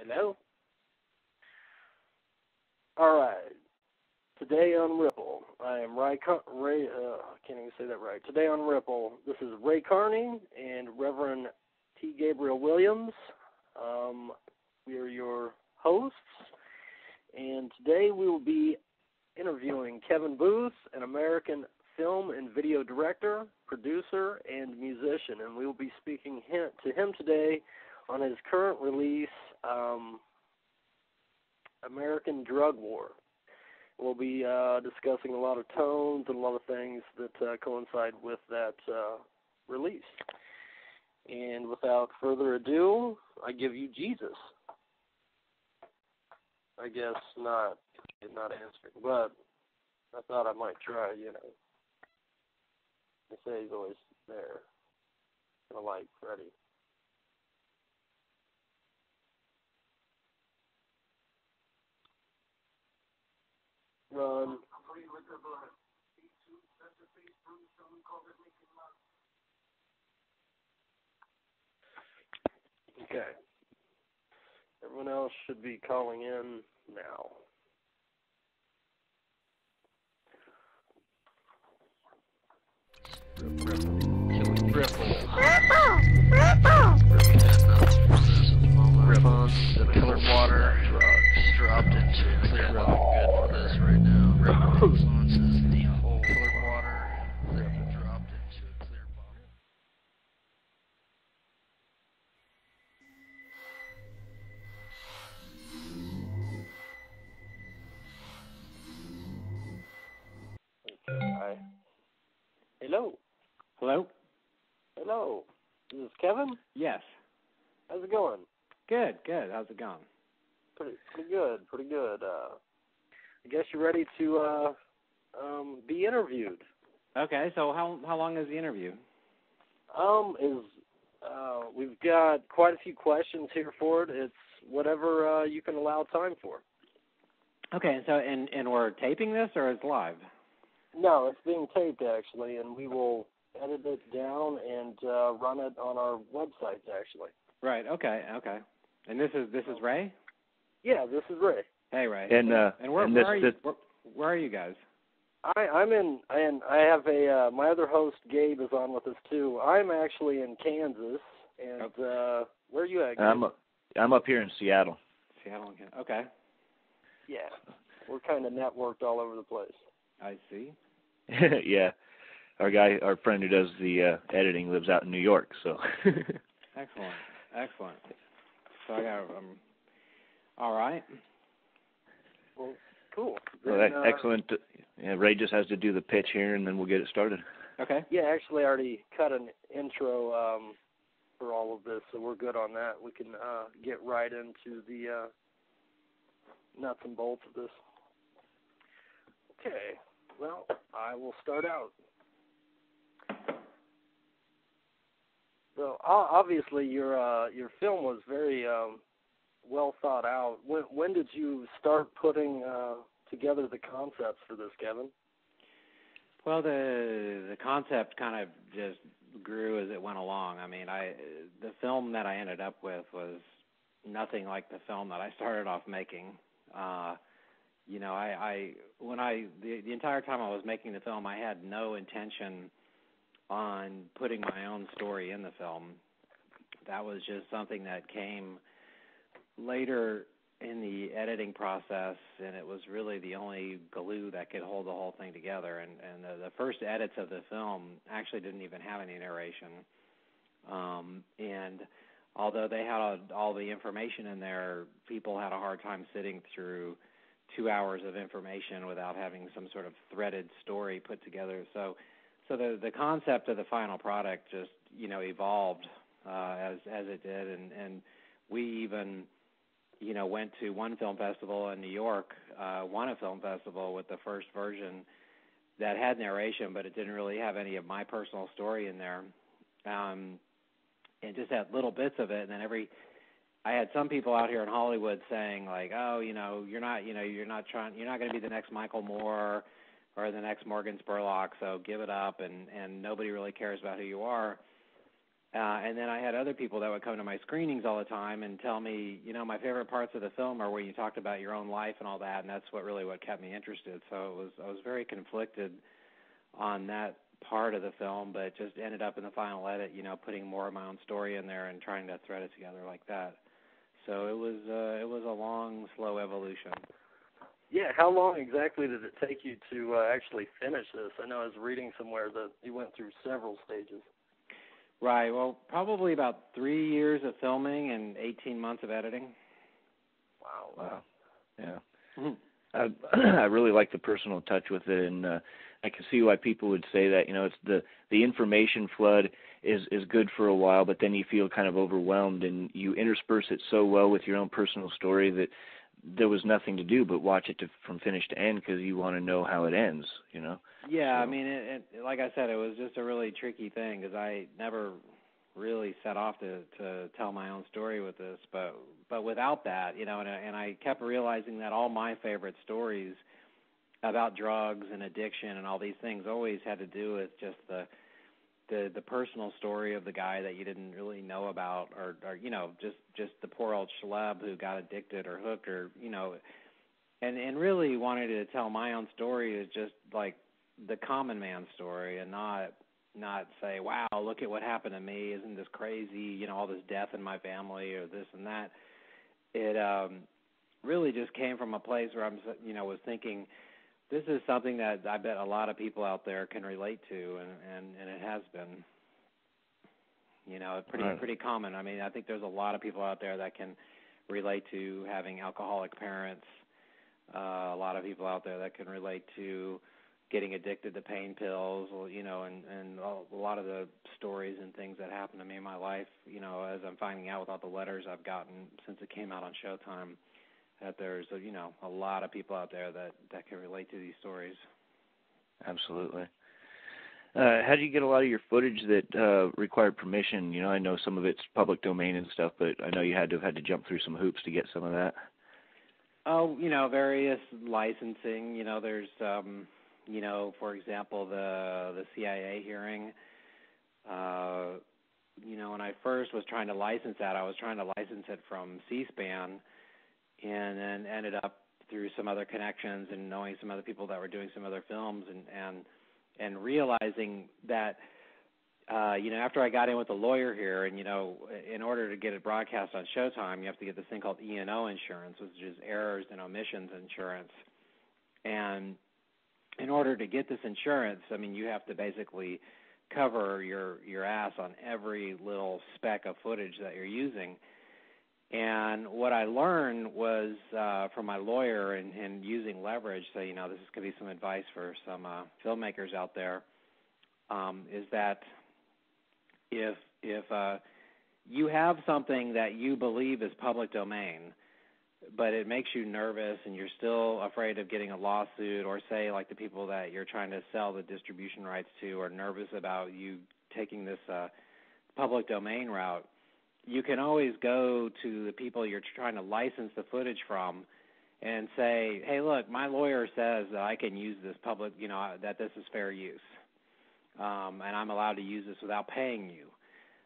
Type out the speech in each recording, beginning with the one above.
Hello? All right. Today on Ripple, I am I can't even say that right. Today on Ripple, this is Ray Carney and Reverend T. Gabriel Williams. We are your hosts, and today we will be interviewing Kevin Booth, an American film and video director, producer, and musician, and we will be speaking to him today on his current release, American Drug War. We'll be discussing a lot of tones and a lot of things that coincide with that release. And without further ado, I give you Jesus. I guess not answering, but I thought I might try, They say he's always there. Kind of like Freddie. Run. Okay. Everyone else should be calling in now. Ripple. The colored water drugs dropped into clear water. Good for this right now. Ripple influences the whole colored water. Ripple dropped into a clear bottle. Okay. Hi. Hello. Hello? Hello. Is this Kevin? Yes. How's it going? Good. How's it going? Pretty good. I guess you're ready to be interviewed. Okay, so how long is the interview? We've got quite a few questions here for it. It's whatever you can allow time for. Okay, so and we're taping this, or it's live? No, it's being taped actually, and we will edit it down and run it on our websites actually. Right. Okay. And this is Ray? Yeah, this is Ray. Hey, Ray. And where are you? Where are you guys? I'm in, and I have my other host Gabe is on with us too. I'm actually in Kansas, and where are you at, Gabe? I'm up here in Seattle. Seattle, okay. Yeah, we're kind of networked all over the place. I see. Yeah, our friend who does the editing lives out in New York, so. Excellent. So I got all right. Well, cool. Well, excellent. Yeah, Ray just has to do the pitch here, and then we'll get it started. Okay. Yeah, actually, I already cut an intro for all of this, so we're good on that. We can get right into the nuts and bolts of this. Okay. Well, I will start out. So obviously, your film was very well thought out. When did you start putting together the concepts for this, Kevin? Well, the concept kind of just grew as it went along. I mean, the film that I ended up with was nothing like the film that I started off making. The entire time I was making the film, I had no intention on putting my own story in the film. That was just something that came later in the editing process, and it was really the only glue that could hold the whole thing together. And the first edits of the film actually didn't even have any narration. And although they had all the information in there, people had a hard time sitting through 2 hours of information without having some sort of threaded story put together. So the concept of the final product just, evolved as it did, and we even, went to one film festival in New York, won a film festival with the first version that had narration, but it didn't really have any of my personal story in there, and just had little bits of it. And then I had some people out here in Hollywood saying like, oh, you're not going to be the next Michael Moore or the next Morgan Spurlock, so give it up, and nobody really cares about who you are. And then I had other people that would come to my screenings all the time and tell me, my favorite parts of the film are where you talked about your own life and all that, and that's what kept me interested. So I was very conflicted on that part of the film, but just ended up in the final edit, putting more of my own story in there and trying to thread it together like that. So it was a long, slow evolution. Yeah, how long exactly did it take you to actually finish this? I know I was reading somewhere that you went through several stages. Right. Well, probably about 3 years of filming and 18 months of editing. Wow. Yeah. Mm-hmm. I really like the personal touch with it, and I can see why people would say that. It's the information flood is good for a while, but then you feel kind of overwhelmed, and you intersperse it so well with your own personal story that there was nothing to do but watch it from finish to end because you want to know how it ends. Yeah, So. I mean, it, like I said, it was just a really tricky thing because I never really set off to tell my own story with this, but without that, and I kept realizing that all my favorite stories about drugs and addiction and all these things always had to do with just the personal story of the guy that you didn't really know about, or just the poor old schlub who got addicted or hooked, or and really wanted to tell my own story is just like the common man story, and not say, wow, look at what happened to me, isn't this crazy, all this death in my family or this and that. It really just came from a place where I'm was thinking, this is something that I bet a lot of people out there can relate to, and it has been, pretty common. I mean, I think there's a lot of people out there that can relate to having alcoholic parents, a lot of people out there that can relate to getting addicted to pain pills, and a lot of the stories and things that happened to me in my life, as I'm finding out with all the letters I've gotten since it came out on Showtime, that there's a lot of people out there that can relate to these stories. Absolutely. How do you get a lot of your footage that required permission? I know some of it's public domain and stuff, but I know you had to have had to jump through some hoops to get some of that. Oh, various licensing. There's for example, the CIA hearing. When I first was trying to license that, I was trying to license it from C-SPAN, and then ended up through some other connections and knowing some other people that were doing some other films, and realizing that after I got in with the lawyer here, and in order to get it broadcast on Showtime, you have to get this thing called E&O insurance, which is errors and omissions insurance. And in order to get this insurance, I mean, you have to basically cover your ass on every little speck of footage that you're using. And what I learned was from my lawyer and using leverage, so this is going to be some advice for some filmmakers out there, is that if you have something that you believe is public domain, but it makes you nervous and you're still afraid of getting a lawsuit, or say like the people that you're trying to sell the distribution rights to are nervous about you taking this public domain route, you can always go to the people you're trying to license the footage from and say, hey, look, my lawyer says that I can use this public, that this is fair use, and I'm allowed to use this without paying you.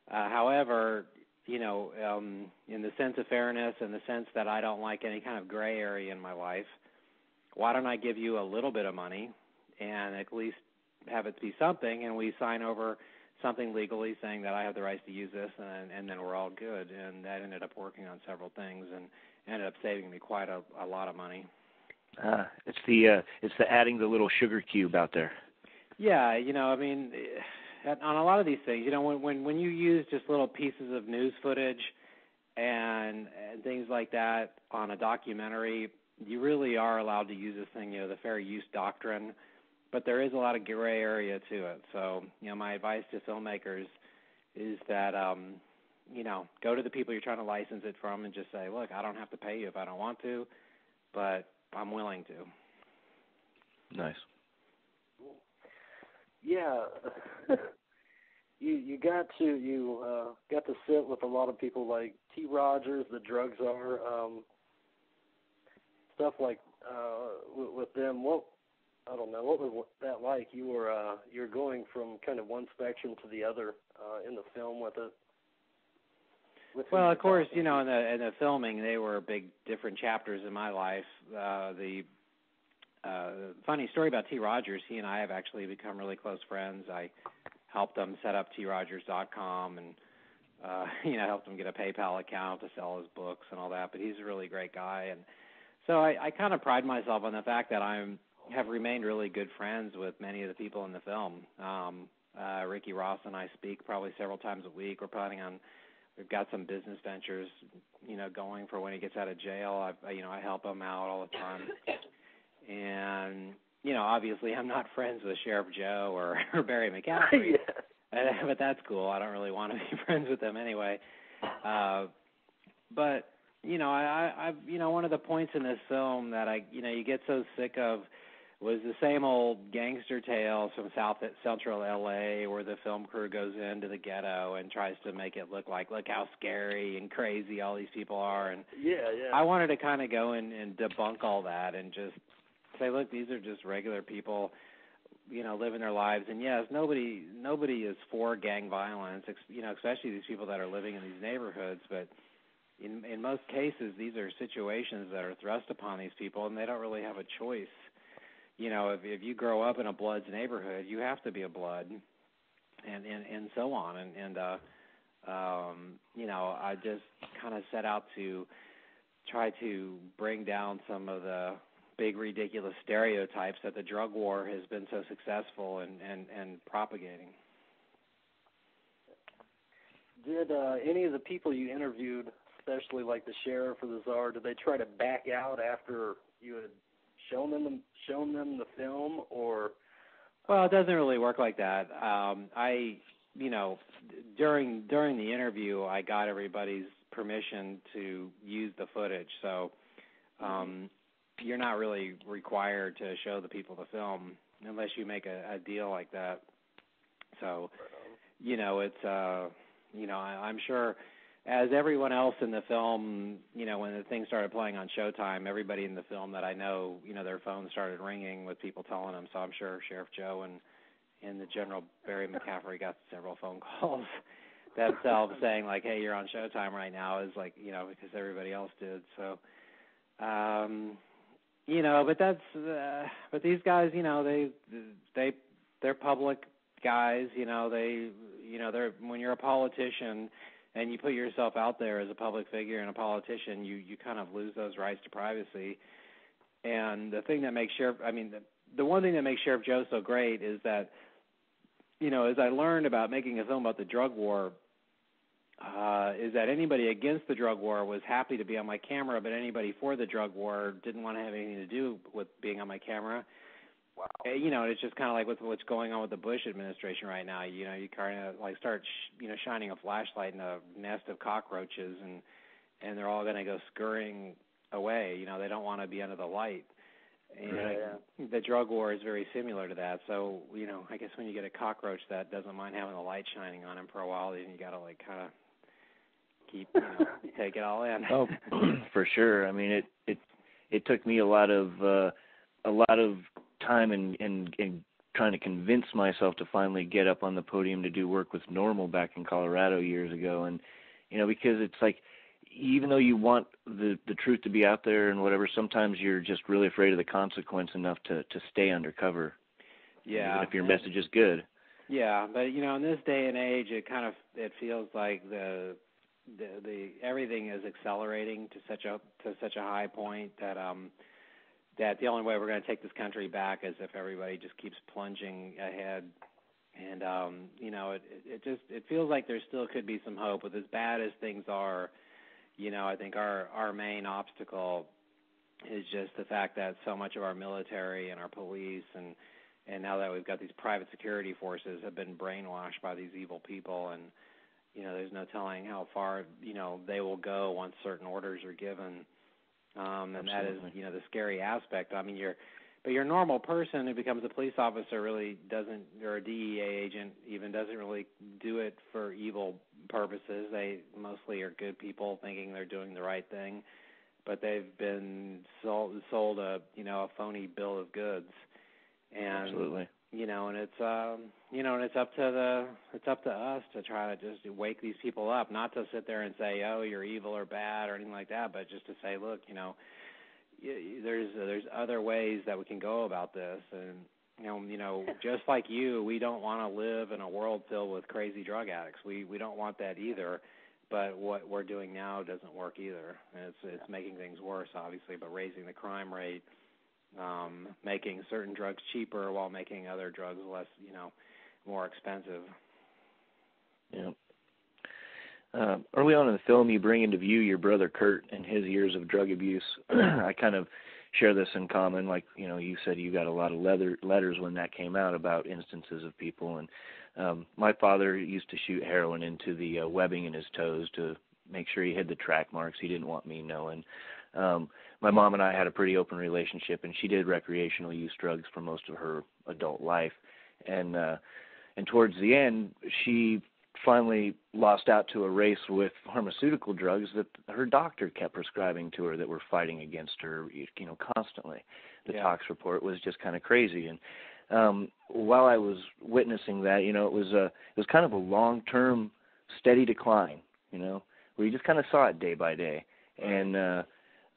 However, in the sense of fairness and the sense that I don't like any kind of gray area in my life, why don't I give you a little bit of money and at least have it be something, and we sign over something legally saying that I have the rights to use this, and then we're all good. And that ended up working on several things and ended up saving me quite a lot of money. It's the adding the little sugar cube out there. Yeah, I mean, on a lot of these things, when you use just little pieces of news footage and things like that on a documentary, you really are allowed to use this thing, the fair use doctrine. But there is a lot of gray area to it. So, my advice to filmmakers is that, go to the people you're trying to license it from and just say, look, I don't have to pay you if I don't want to, but I'm willing to. Nice. Yeah. You got to sit with a lot of people like T. Rogers, the drug czar, stuff like with them. I don't know, what was that like? You're going from kind of one spectrum to the other in the film with it. Well, of course, in the filming, they were big different chapters in my life. The funny story about T. Rogers, he and I have actually become really close friends. I helped him set up trogers.com and helped him get a PayPal account to sell his books and all that. But he's a really great guy, and so I kind of pride myself on the fact that have remained really good friends with many of the people in the film. Ricky Ross and I speak probably several times a week. We've got some business ventures, going for when he gets out of jail. I help him out all the time. And, obviously I'm not friends with Sheriff Joe or Barry McCaffrey. Yeah. But that's cool. I don't really want to be friends with them anyway. But, one of the points in this film that you get so sick of was the same old gangster tales from Central L.A. where the film crew goes into the ghetto and tries to make it look how scary and crazy all these people are. And I wanted to kind of go in and debunk all that and just say, look, these are just regular people, living their lives. And yes, nobody is for gang violence, especially these people that are living in these neighborhoods. But in most cases, these are situations that are thrust upon these people, and they don't really have a choice. If you grow up in a Bloods neighborhood, you have to be a Blood, and so on. And I just kind of set out to try to bring down some of the big, ridiculous stereotypes that the drug war has been so successful in propagating. Did any of the people you interviewed, especially like the sheriff or the czar, did they try to back out after you had shown them the film, or? Well, it doesn't really work like that. During the interview, I got everybody's permission to use the footage, so you're not really required to show the people the film unless you make a deal like that. So, it's I'm sure. As everyone else in the film, when the thing started playing on Showtime, everybody in the film that I know, their phones started ringing with people telling them. So I'm sure Sheriff Joe and the General Barry McCaffrey got several phone calls themselves saying, like, hey, you're on Showtime right now, is like, because everybody else did. So, but these guys, they're public guys, they're, when you're a politician and you put yourself out there as a public figure and a politician, you kind of lose those rights to privacy. And the thing that makes the one thing that makes Sheriff Joe so great is that, as I learned about making a film about the drug war, is that anybody against the drug war was happy to be on my camera, but anybody for the drug war didn't want to have anything to do with being on my camera. Wow. It's just kind of like with what's going on with the Bush administration right now. You kind of like start, shining a flashlight in a nest of cockroaches, and they're all going to go scurrying away. They don't want to be under the light. And the drug war is very similar to that. So, I guess when you get a cockroach that doesn't mind having the light shining on him for a while, then you got to like kind of keep, take it all in. Oh, for sure. I mean, it took me a lot of time and trying to convince myself to finally get up on the podium to do work with Normal back in Colorado years ago. And, because it's like, even though you want the truth to be out there and whatever, sometimes you're just really afraid of the consequence enough to stay undercover. Yeah. Even if your message is good. Yeah, but in this day and age, it feels like the everything is accelerating to such a high point that that the only way we're going to take this country back is if everybody just keeps plunging ahead. And it feels like there still could be some hope. With as bad as things are, I think our main obstacle is just the fact that so much of our military and our police and now that we've got these private security forces have been brainwashed by these evil people, and there's no telling how far they will go once certain orders are given. And that is the scary aspect. I mean, your normal person who becomes a police officer really doesn't, or a DEA agent even, doesn't really do it for evil purposes. They mostly are good people thinking they're doing the right thing, but they've been sold a phony bill of goods. And absolutely. and it's up to us to try to just wake these people up, not to sit there and say, oh, you're evil or bad or anything like that, but just to say, look, there's other ways that we can go about this, and just like you, we don't want to live in a world filled with crazy drug addicts. We don't want that either. But what we're doing now doesn't work either. And it's making things worse, obviously, but raising the crime rate, making certain drugs cheaper while making other drugs less, more expensive. Yeah. Early on in the film, you bring into view your brother Kurt and his years of drug abuse. I kind of share this in common. Like, you said you got a lot of letters when that came out about instances of people. And my father used to shoot heroin into the webbing in his toes to make sure he hid the track marks. He didn't want me knowing. My mom and I had a pretty open relationship, and she did recreational use drugs for most of her adult life. And towards the end, she finally lost out to a race with pharmaceutical drugs that her doctor kept prescribing to her that were fighting against her, constantly. The tox report was just kind of crazy. And while I was witnessing that, it was kind of a long-term, steady decline, where you just kind of saw it day by day. And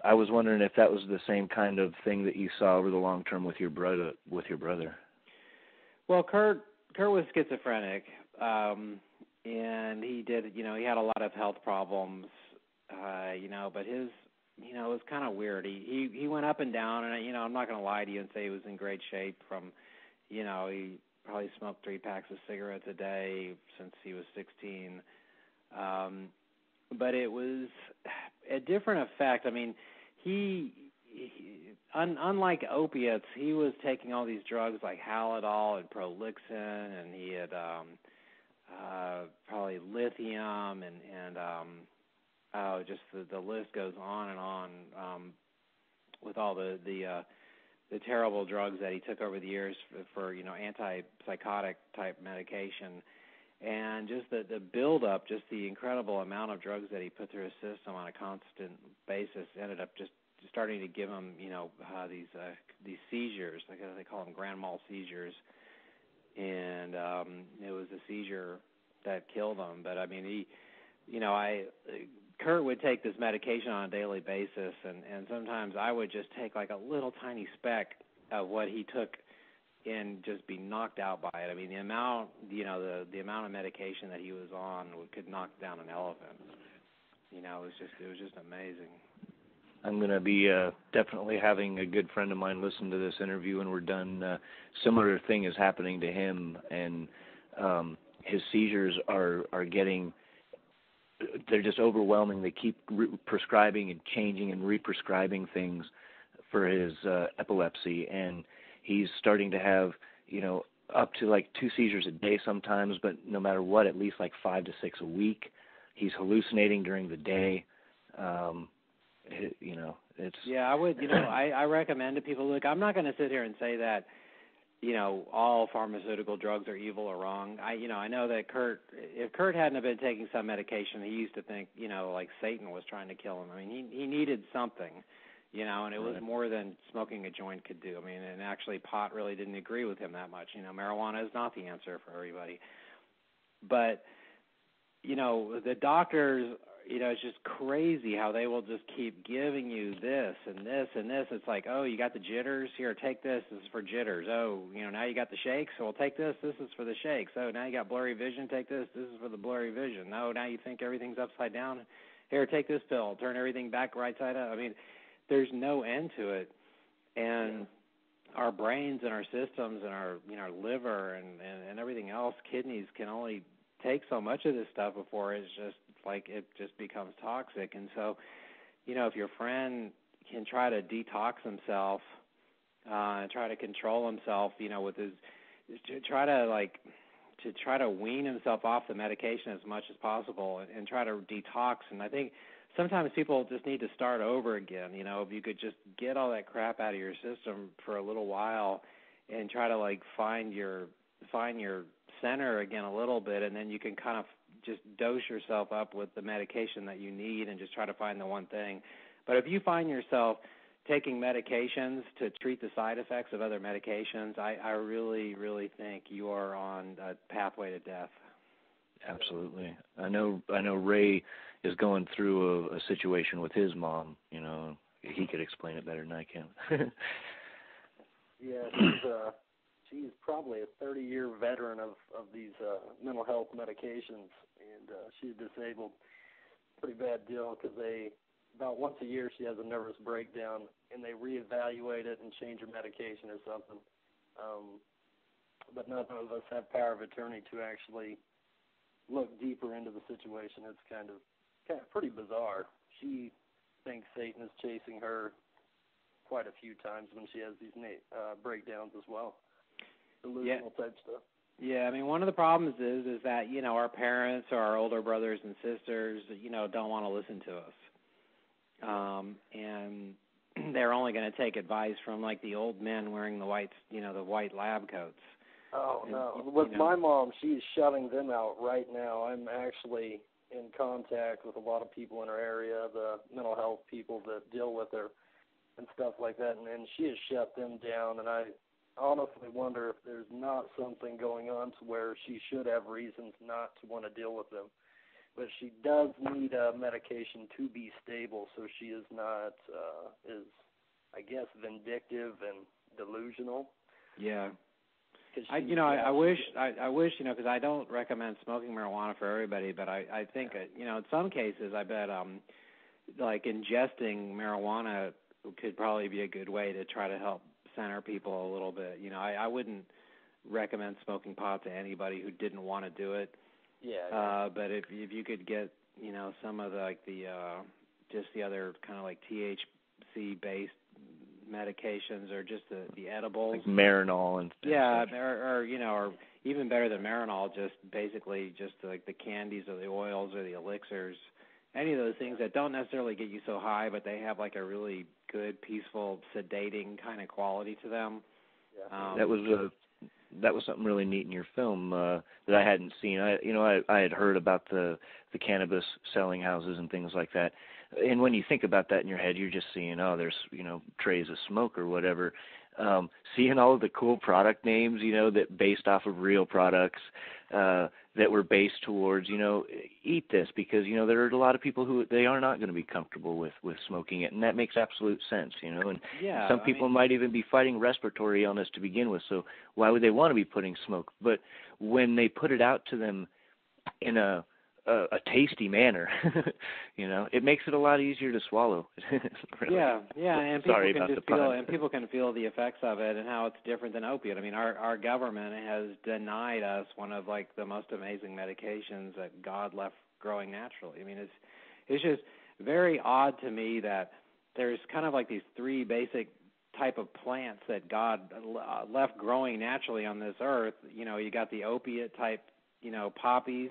I was wondering if that was the same kind of thing that you saw over the long term with your brother. Well, Kurt was schizophrenic. And he did, he had a lot of health problems, but his, it was kind of weird. He went up and down, and, I'm not going to lie to you and say he was in great shape from, he probably smoked 3 packs of cigarettes a day since he was 16. But it was a different effect. I mean, unlike opiates, he was taking all these drugs like Halidol and Prolixin, and he had, probably lithium and just the list goes on and on with all the terrible drugs that he took over the years for antipsychotic type medication, and just the build-up, just the incredible amount of drugs that he put through his system on a constant basis ended up just starting to give him these seizures, like they call them grand mal seizures. And it was a seizure that killed him. But I mean, Kurt would take this medication on a daily basis, and sometimes I would just take like a little tiny speck of what he took and just be knocked out by it. I mean, the amount, the amount of medication that he was on could knock down an elephant. It was just amazing. I'm going to be definitely having a good friend of mine listen to this interview when we're done. Similar thing is happening to him, and his seizures are getting, they're just overwhelming. They keep prescribing and changing and re-prescribing things for his epilepsy, and he's starting to have, up to like 2 seizures a day sometimes, but no matter what, at least like 5 to 6 a week. He's hallucinating during the day. It's... Yeah, I would, I recommend to people, look, I'm not going to sit here and say that, all pharmaceutical drugs are evil or wrong. I know that if Kurt hadn't have been taking some medication, he used to think, like Satan was trying to kill him. I mean, he needed something, and it was more than smoking a joint could do. I mean, and actually pot really didn't agree with him that much. Marijuana is not the answer for everybody. But, the doctors, it's just crazy how they will just keep giving you this and this and this. It's like, oh, you got the jitters? Here, take this. This is for jitters. Oh, now you got the shakes? So we'll take this. This is for the shakes. Oh, now you got blurry vision? Take this. This is for the blurry vision. Oh, now you think everything's upside down? Here, take this pill. Turn everything back right side up. I mean, there's no end to it. And our brains and our systems and our liver and everything else, kidneys, can only take so much of this stuff before it just becomes toxic. And so, if your friend can try to detox himself and try to control himself, with his, to try to wean himself off the medication as much as possible and try to detox. And I think sometimes people just need to start over again. If you could just get all that crap out of your system for a little while and try to find your center again a little bit, and then you can kind of just dose yourself up with the medication that you need and just try to find the one thing. But if you find yourself taking medications to treat the side effects of other medications, I really, really think you are on a pathway to death. Absolutely. I know Ray is going through a situation with his mom. You know, he could explain it better than I can. Yeah, she's probably a 30-year veteran of these mental health medications, and she's disabled. Pretty bad deal, because about once a year she has a nervous breakdown, and they reevaluate it and change her medication or something. But none of us have power of attorney to actually look deeper into the situation. It's kind of pretty bizarre. She thinks Satan is chasing her quite a few times when she has these breakdowns as well. Delusional type stuff. Yeah, I mean, one of the problems is that, you know, our parents or our older brothers and sisters, you know, don't want to listen to us. And they're only going to take advice from, like, the old men wearing the white lab coats. Oh, and, no. You know, my mom, she's shutting them out right now. I'm actually in contact with a lot of people in her area, the mental health people that deal with her and stuff like that, and she has shut them down, and I honestly wonder if there's not something going on to where she should have reasons not to want to deal with them. But she does need medication to be stable, so she is not, I guess, vindictive and delusional. Yeah. I wish, you know, because I don't recommend smoking marijuana for everybody, but I think, you know, in some cases, I bet, like, ingesting marijuana could probably be a good way to try to help center people a little bit. You know, I wouldn't recommend smoking pot to anybody who didn't want to do it. Yeah. But if you could get, you know, some of the just the other kind of like THC based medications, or just the edibles, like Marinol and or you know, or even better than Marinol, just basically just like the candies or the oils or the elixirs, any of those things that don't necessarily get you so high, but they have like a really good, peaceful, sedating kind of quality to them. Yeah. That was something really neat in your film that I hadn't seen. I had heard about the cannabis selling houses and things like that. And when you think about that in your head, you're just seeing, oh, there's, you know, trays of smoke or whatever. Seeing all of the cool product names, you know, that based off of real products that were based towards, you know, eat this, because, you know, there are a lot of people who they are not going to be comfortable with smoking it, and that makes absolute sense, you know. And some people might even be fighting respiratory illness to begin with, so why would they want to be putting smoke? But when they put it out to them in a tasty manner, you know, it makes it a lot easier to swallow. Really. Yeah, and people can feel the effects of it and how it's different than opiate. I mean, our government has denied us one of like the most amazing medications that God left growing naturally. I mean, it's just very odd to me that there's kind of like these three basic type of plants that God left growing naturally on this earth. You know, you got the opiate type, you know, poppies.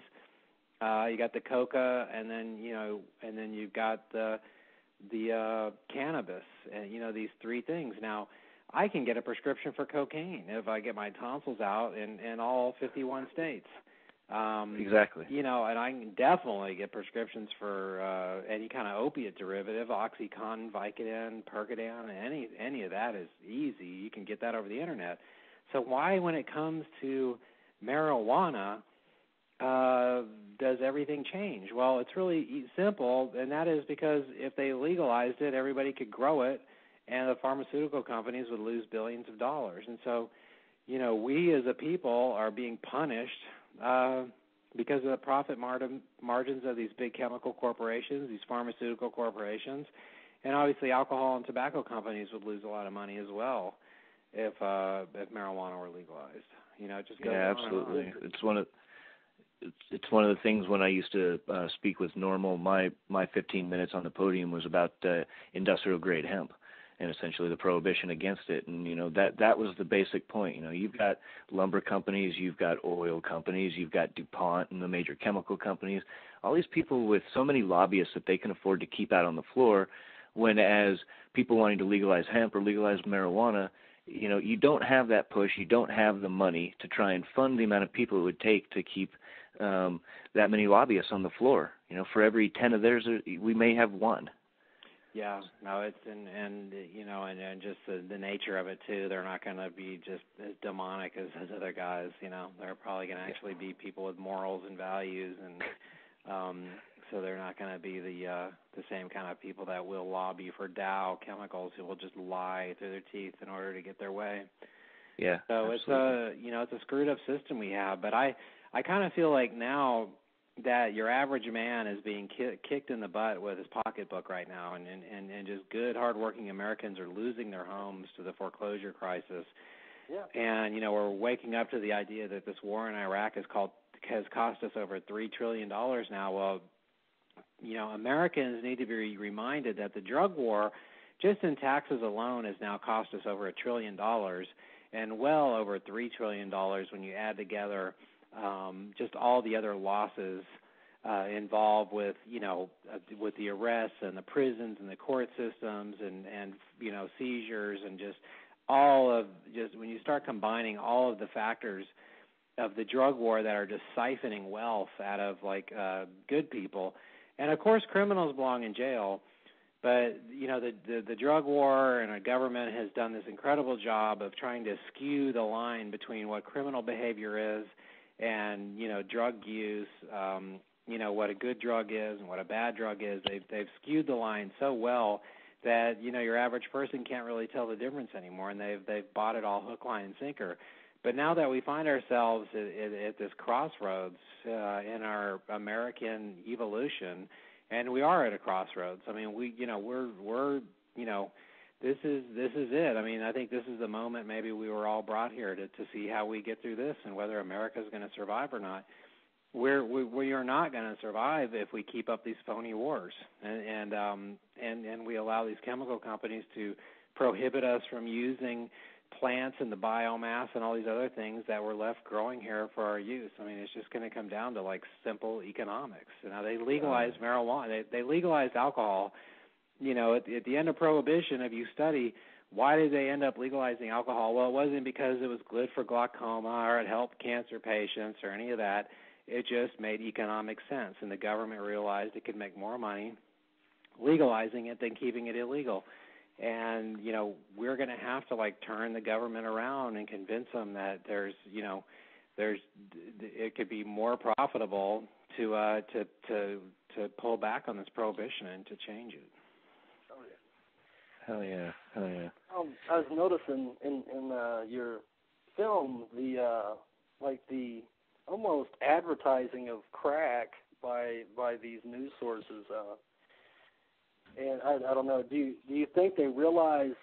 You got the coca, and then you've got the cannabis, and you know, these three things. Now, I can get a prescription for cocaine if I get my tonsils out in all 51 states. Exactly. You know, and I can definitely get prescriptions for any kind of opiate derivative, OxyContin, Vicodin, Percodan, any of that is easy. You can get that over the internet. So why, when it comes to marijuana, does everything change? Well, it's really simple, and that is because if they legalized it, everybody could grow it, and the pharmaceutical companies would lose billions of dollars. And so, you know, we as a people are being punished because of the profit margins of these big chemical corporations, these pharmaceutical corporations, and obviously alcohol and tobacco companies would lose a lot of money as well if marijuana were legalized. You know, it just goes on absolutely. and on. It's one of the things when I used to speak with Normal, my 15 minutes on the podium was about industrial grade hemp and essentially the prohibition against it. And, you know, that was the basic point. You know, you've got lumber companies, you've got oil companies, you've got DuPont and the major chemical companies, all these people with so many lobbyists that they can afford to keep out on the floor, when as people wanting to legalize hemp or legalize marijuana, you know, you don't have that push, you don't have the money to try and fund the amount of people it would take to keep that many lobbyists on the floor. You know, for every 10 of theirs, we may have one. Yeah, no, it's and just the nature of it too. They're not going to be just as demonic as other guys. They're probably going to actually be people with morals and values, and so they're not going to be the same kind of people that will lobby for Dow Chemicals, who will just lie through their teeth in order to get their way. Yeah. So absolutely. it's a screwed up system we have. But I kind of feel like now that your average man is being kicked in the butt with his pocketbook right now, and just good, hardworking Americans are losing their homes to the foreclosure crisis. Yeah. And, we're waking up to the idea that this war in Iraq has cost us over $3 trillion now. Well, Americans need to be reminded that the drug war, just in taxes alone, has now cost us over $1 trillion, and well over $3 trillion when you add together just all the other losses involved with with the arrests and the prisons and the court systems and seizures, and just when you start combining all of the factors of the drug war that are just siphoning wealth out of good people, and of course criminals belong in jail. But, the drug war and our government has done this incredible job of trying to skew the line between what criminal behavior is and, drug use, what a good drug is and what a bad drug is. They've skewed the line so well that, your average person can't really tell the difference anymore, and they've bought it all hook, line, and sinker. But now that we find ourselves at this crossroads in our American evolution, and we are at a crossroads. I mean, this is it. I mean, I think this is the moment maybe we were all brought here to see how we get through this and whether America is going to survive or not. We are not going to survive if we keep up these phony wars, and we allow these chemical companies to prohibit us from using plants and the biomass and all these other things that were left growing here for our use. I mean, it's just going to come down to simple economics. Now they legalized marijuana. They legalized alcohol. At the end of Prohibition, if you study why did they end up legalizing alcohol, well, it wasn't because it was good for glaucoma or it helped cancer patients or any of that. It just made economic sense, and the government realized it could make more money legalizing it than keeping it illegal. And, we're going to have to turn the government around and convince them that it could be more profitable to pull back on this prohibition and to change it. Hell yeah. I was noticing in your film the almost advertising of crack by these news sources. And I don't know. Do you think they realized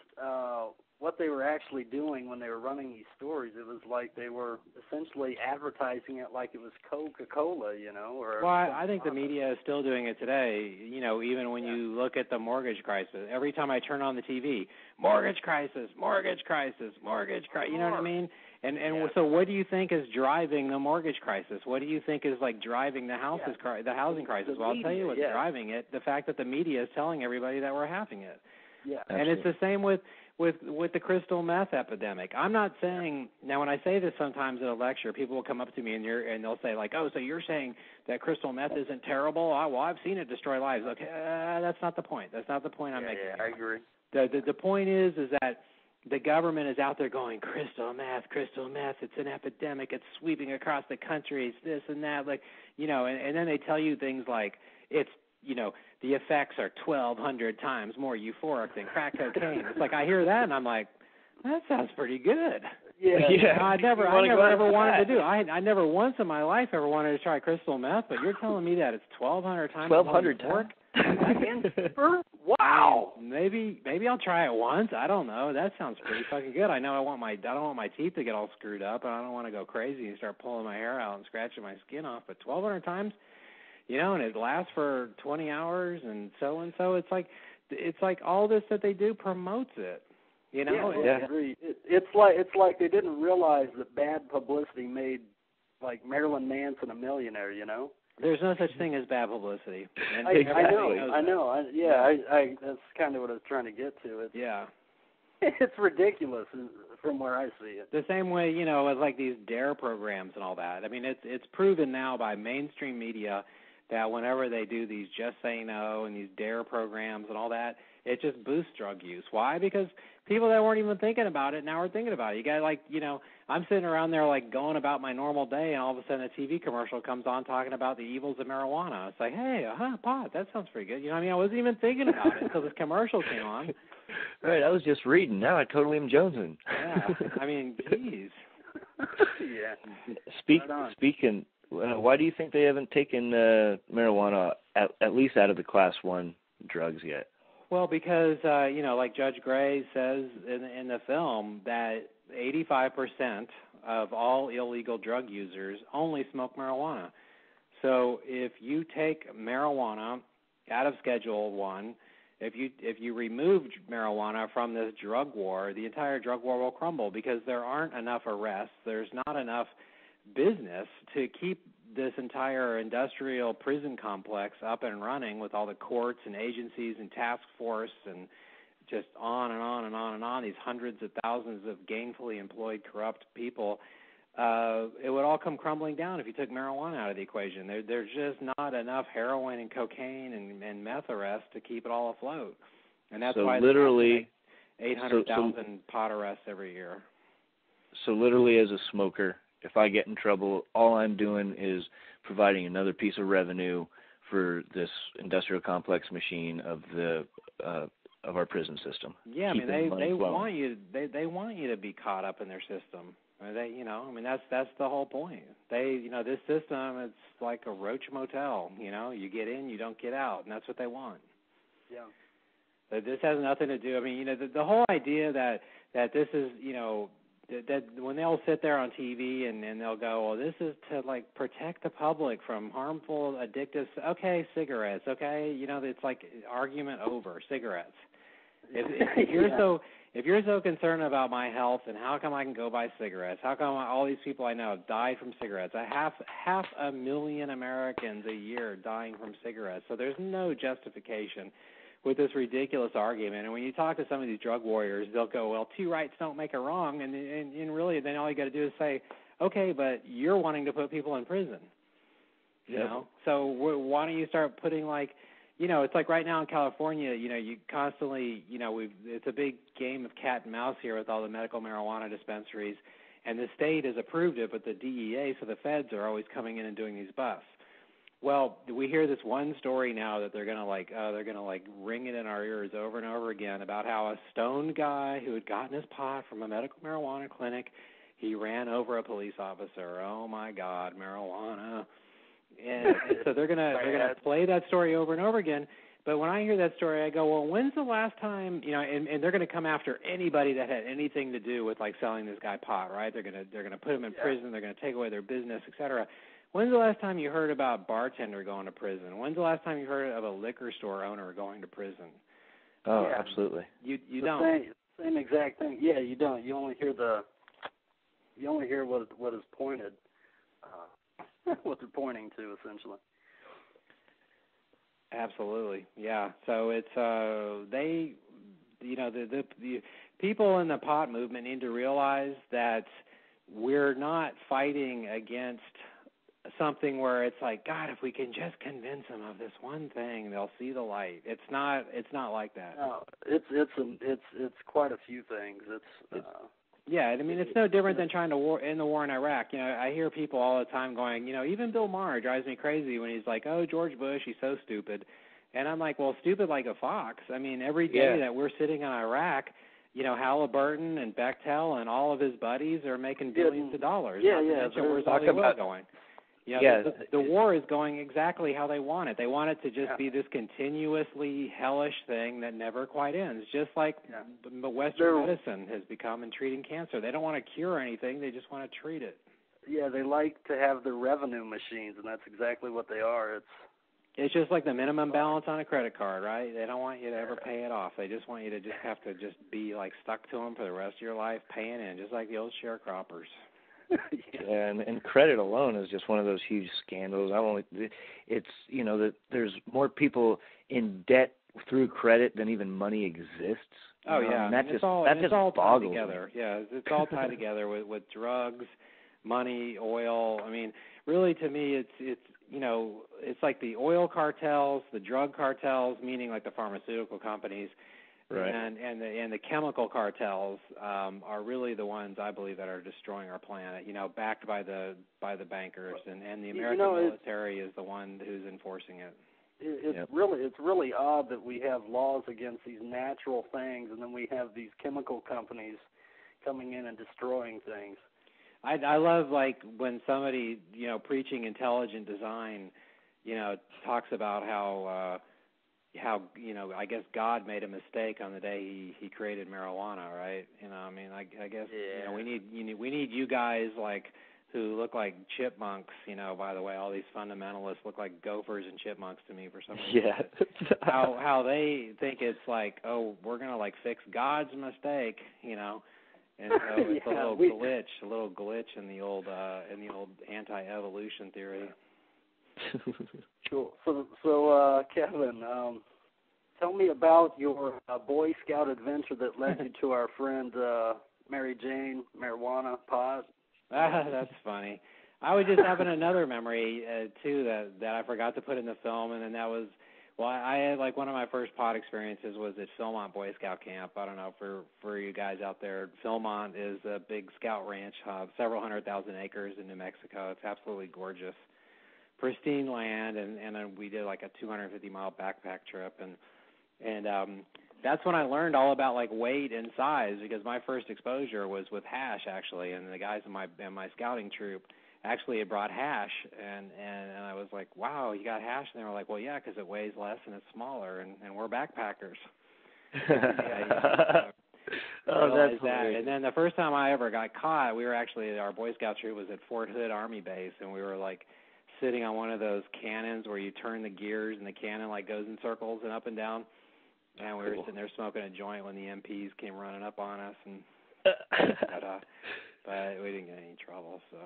what they were actually doing when they were running these stories? It was like they were essentially advertising it like it was Coca-Cola, or. Well, I think the media is still doing it today. Even when you look at the mortgage crisis, every time I turn on the TV, mortgage crisis. You know what I mean? And so, what do you think is driving the mortgage crisis? What do you think is driving the housing crisis? Well, I'll tell you what's driving it: the fact that the media is telling everybody that we're having it. Yeah, and it's the same with the crystal meth epidemic. I'm not saying now. When I say this sometimes at a lecture, people will come up to me and they'll say "Oh, so you're saying that crystal meth isn't terrible?" Well, I've seen it destroy lives. Okay, that's not the point. That's not the point I'm making. Yeah, I agree. The point is that the government is out there going, crystal meth, it's an epidemic, it's sweeping across the country, it's this and that, and then they tell you things like it's, the effects are 1,200 times more euphoric than crack cocaine. It's I hear that and I'm like, that sounds pretty good. Yeah. I never ever wanted to do. I never once in my life ever wanted to try crystal meth, but you're telling me that it's 1,200 times. 1,200 times. Wow. Maybe I'll try it once. I don't know. That sounds pretty fucking good. I know I don't want my teeth to get all screwed up, and I don't want to go crazy and start pulling my hair out and scratching my skin off. But 1,200 times, and it lasts for 20 hours and so. It's like all this that they do promotes it. Yeah, I agree. It's like they didn't realize that bad publicity made Marilyn Manson a millionaire. There's no such thing as bad publicity. And I know. That's kind of what I was trying to get to. It's ridiculous from where I see it. The same way, with these DARE programs and all that. I mean, it's proven now by mainstream media that whenever they do these Just Say No and these DARE programs and all that, it just boosts drug use. Why? Because people that weren't even thinking about it now are thinking about it. You got I'm sitting around there going about my normal day, and all of a sudden a TV commercial comes on talking about the evils of marijuana. It's like, hey, pot, that sounds pretty good. I wasn't even thinking about it until this commercial came on. Right, I was just reading. Now I totally am jonesing. Yeah, geez. Yeah. Speaking, why do you think they haven't taken marijuana at least out of the Class 1 drugs yet? Well, because, like Judge Gray says in the film, that 85% of all illegal drug users only smoke marijuana. So if you take marijuana out of Schedule 1, if you remove marijuana from this drug war, the entire drug war will crumble because there aren't enough arrests. There's not enough business to keep this entire industrial prison complex up and running with all the courts and agencies and task force and just on and on and on and on, these hundreds of thousands of gainfully employed corrupt people. It would all come crumbling down if you took marijuana out of the equation. There's just not enough heroin and cocaine and meth arrests to keep it all afloat. And that's why literally 800,000 pot arrests every year. So literally as a smoker, if I get in trouble, all I'm doing is providing another piece of revenue for this industrial complex machine of our prison system. Yeah, they want you. They want you to be caught up in their system. That's the whole point. This system, it's like a roach motel. You get in, you don't get out, and that's what they want. Yeah. But this has nothing to do. The whole idea that this is, that when they'll sit there on TV and they'll go, well, this is to protect the public from harmful, addictive. Okay, cigarettes. Okay, it's like argument over cigarettes. If you're so concerned about my health and how come I can go buy cigarettes, how come all these people I know have died from cigarettes? Half 1,000,000 Americans a year dying from cigarettes. So there's no justification with this ridiculous argument. And when you talk to some of these drug warriors, they'll go, well, two rights don't make a wrong. And really, then all you got to do is say, okay, but you're wanting to put people in prison. You know? So why don't you start putting it's like right now in California, you constantly, it's a big game of cat and mouse here with all the medical marijuana dispensaries, and the state has approved it, but the DEA, so the feds are always coming in and doing these busts. Well, we hear this one story now that they're gonna ring it in our ears over and over again about how a stoned guy who had gotten his pot from a medical marijuana clinic, he ran over a police officer. Oh my God, marijuana. And so they're gonna play that story over and over again. But when I hear that story, I go, well, when's the last time, and they're going to come after anybody that had anything to do with selling this guy pot, right? They're going to put him in prison. They're going to take away their business, et cetera. When's the last time you heard about a bartender going to prison? When's the last time you heard of a liquor store owner going to prison? Oh, absolutely. You don't. Same exact thing. Yeah, you don't. You only hear what is pointed. What they're pointing to, essentially. Absolutely, yeah. So it's the people in the pot movement need to realize that we're not fighting against something where it's like, God, if we can just convince them of this one thing, they'll see the light. It's not like that. No, it's quite a few things. Yeah, it's no different than trying to end the war in Iraq. I hear people all the time going, even Bill Maher drives me crazy when he's like, oh, George Bush, he's so stupid. And I'm like, well, stupid like a fox. Every day that we're sitting in Iraq, Halliburton and Bechtel and all of his buddies are making billions of dollars. Where's all the oil going? The war is going exactly how they want it. They want it to just be this continuously hellish thing that never quite ends, just like Western medicine has become in treating cancer. They don't want to cure anything. They just want to treat it. Yeah, they like to have the revenue machines, and that's exactly what they are. It's just like the minimum balance on a credit card, right? They don't want you to ever pay it off. They just want you to just have to just be stuck to them for the rest of your life, paying in, just like the old sharecroppers. And credit alone is just one of those huge scandals. That there's more people in debt through credit than even money exists. Oh yeah, it's all tied together. Yeah, it's all tied together with drugs, money, oil. Really, to me, it's like the oil cartels, the drug cartels, meaning like the pharmaceutical companies, Right. And the chemical cartels are really the ones I believe that are destroying our planet. Backed by the bankers, and the American military is the one who's enforcing it. It's really odd that we have laws against these natural things, and then we have these chemical companies coming in and destroying things. I love when somebody preaching intelligent design talks about how I guess God made a mistake on the day he created marijuana, right? I guess we need you guys who look like chipmunks. By the way, all these fundamentalists look like gophers and chipmunks to me for some reason. Yeah. how they think it's we're gonna fix God's mistake, And so it's a little glitch in the old anti-evolution theory. Sure. So Kevin, tell me about your Boy Scout adventure that led you to our friend Mary Jane, marijuana, pot. That's funny. I was just having another memory too that I forgot to put in the film, and that was. Well, I had one of my first pot experiences was at Philmont Boy Scout Camp. I don't know for you guys out there. Philmont is a big scout ranch, several 100,000 acres in New Mexico. It's absolutely gorgeous, pristine land, and we did a 250-mile backpack trip, and that's when I learned all about weight and size, because my first exposure was with hash actually, and the guys in my scouting troop actually had brought hash, and I was like, wow, you got hash? And they were like, well, yeah, because it weighs less and it's smaller, and we're backpackers. That's that. And then the first time I ever got caught, we were actually, our Boy Scout troop was at Fort Hood Army Base, and we were sitting on one of those cannons where you turn the gears and the cannon goes in circles and up and down, and we were sitting there smoking a joint when the MPs came running up on us, and but we didn't get any trouble, so.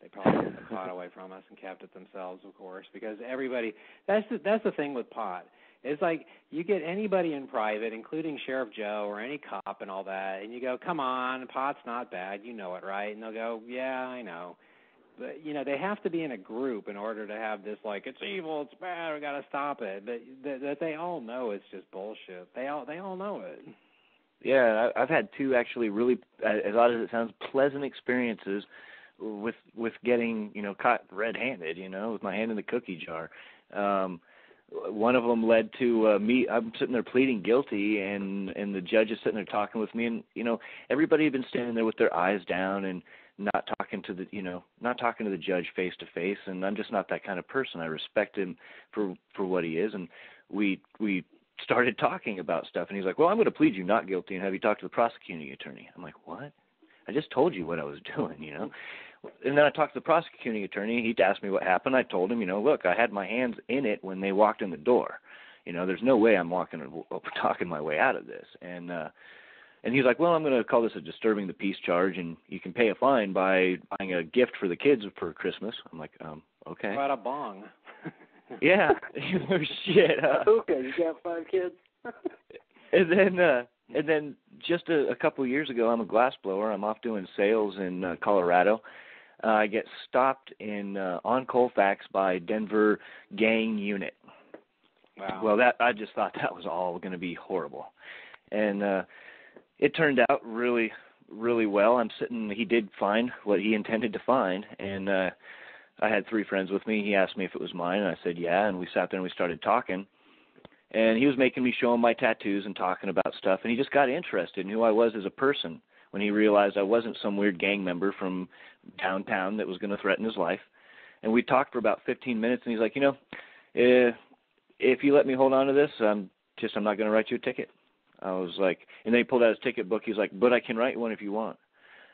They probably took the pot away from us and kept it themselves, of course, because everybody. That's the thing with pot. It's you get anybody in private, including Sheriff Joe or any cop and all that, and you go, "Come on, pot's not bad, you know it, right?" And they'll go, "Yeah, I know." But they have to be in a group in order to have this it's evil, it's bad, we got to stop it. But that they all know it's just bullshit. They all know it. Yeah, I've had two actually really, as odd as it sounds, pleasant experiences with getting caught red-handed, with my hand in the cookie jar. One of them led to me. I'm sitting there pleading guilty, and the judge is sitting there talking with me, and everybody had been standing there with their eyes down and not talking to the judge face to face, and I'm just not that kind of person. I respect him for what he is, and we started talking about stuff, and he's like, well, I'm going to plead you not guilty and have you talk to the prosecuting attorney. I'm like, what? I just told you what I was doing, And then I talked to the prosecuting attorney. He asked me what happened. I told him, look, I had my hands in it when they walked in the door. There's no way I'm talking my way out of this. And he's like, well, I'm going to call this a disturbing the peace charge, and you can pay a fine by buying a gift for the kids for Christmas. I'm like, okay. What about a bong? Yeah. Shit. Okay, you got 5 kids? And then just a couple of years ago, I'm a glass blower. I'm off doing sales in Colorado. I get stopped on Colfax by Denver gang unit. Wow. Well, I just thought that was all going to be horrible. And it turned out really, really well. He did find what he intended to find, and I had 3 friends with me. He asked me if it was mine, and I said, yeah, and we sat there and we started talking. And he was making me show him my tattoos and talking about stuff, and he just got interested in who I was as a person when he realized I wasn't some weird gang member from downtown that was going to threaten his life. And we talked for about 15 minutes, and he's like, if you let me hold on to this, I'm not going to write you a ticket. I was like, and then he pulled out his ticket book. He's like, but I can write one if you want.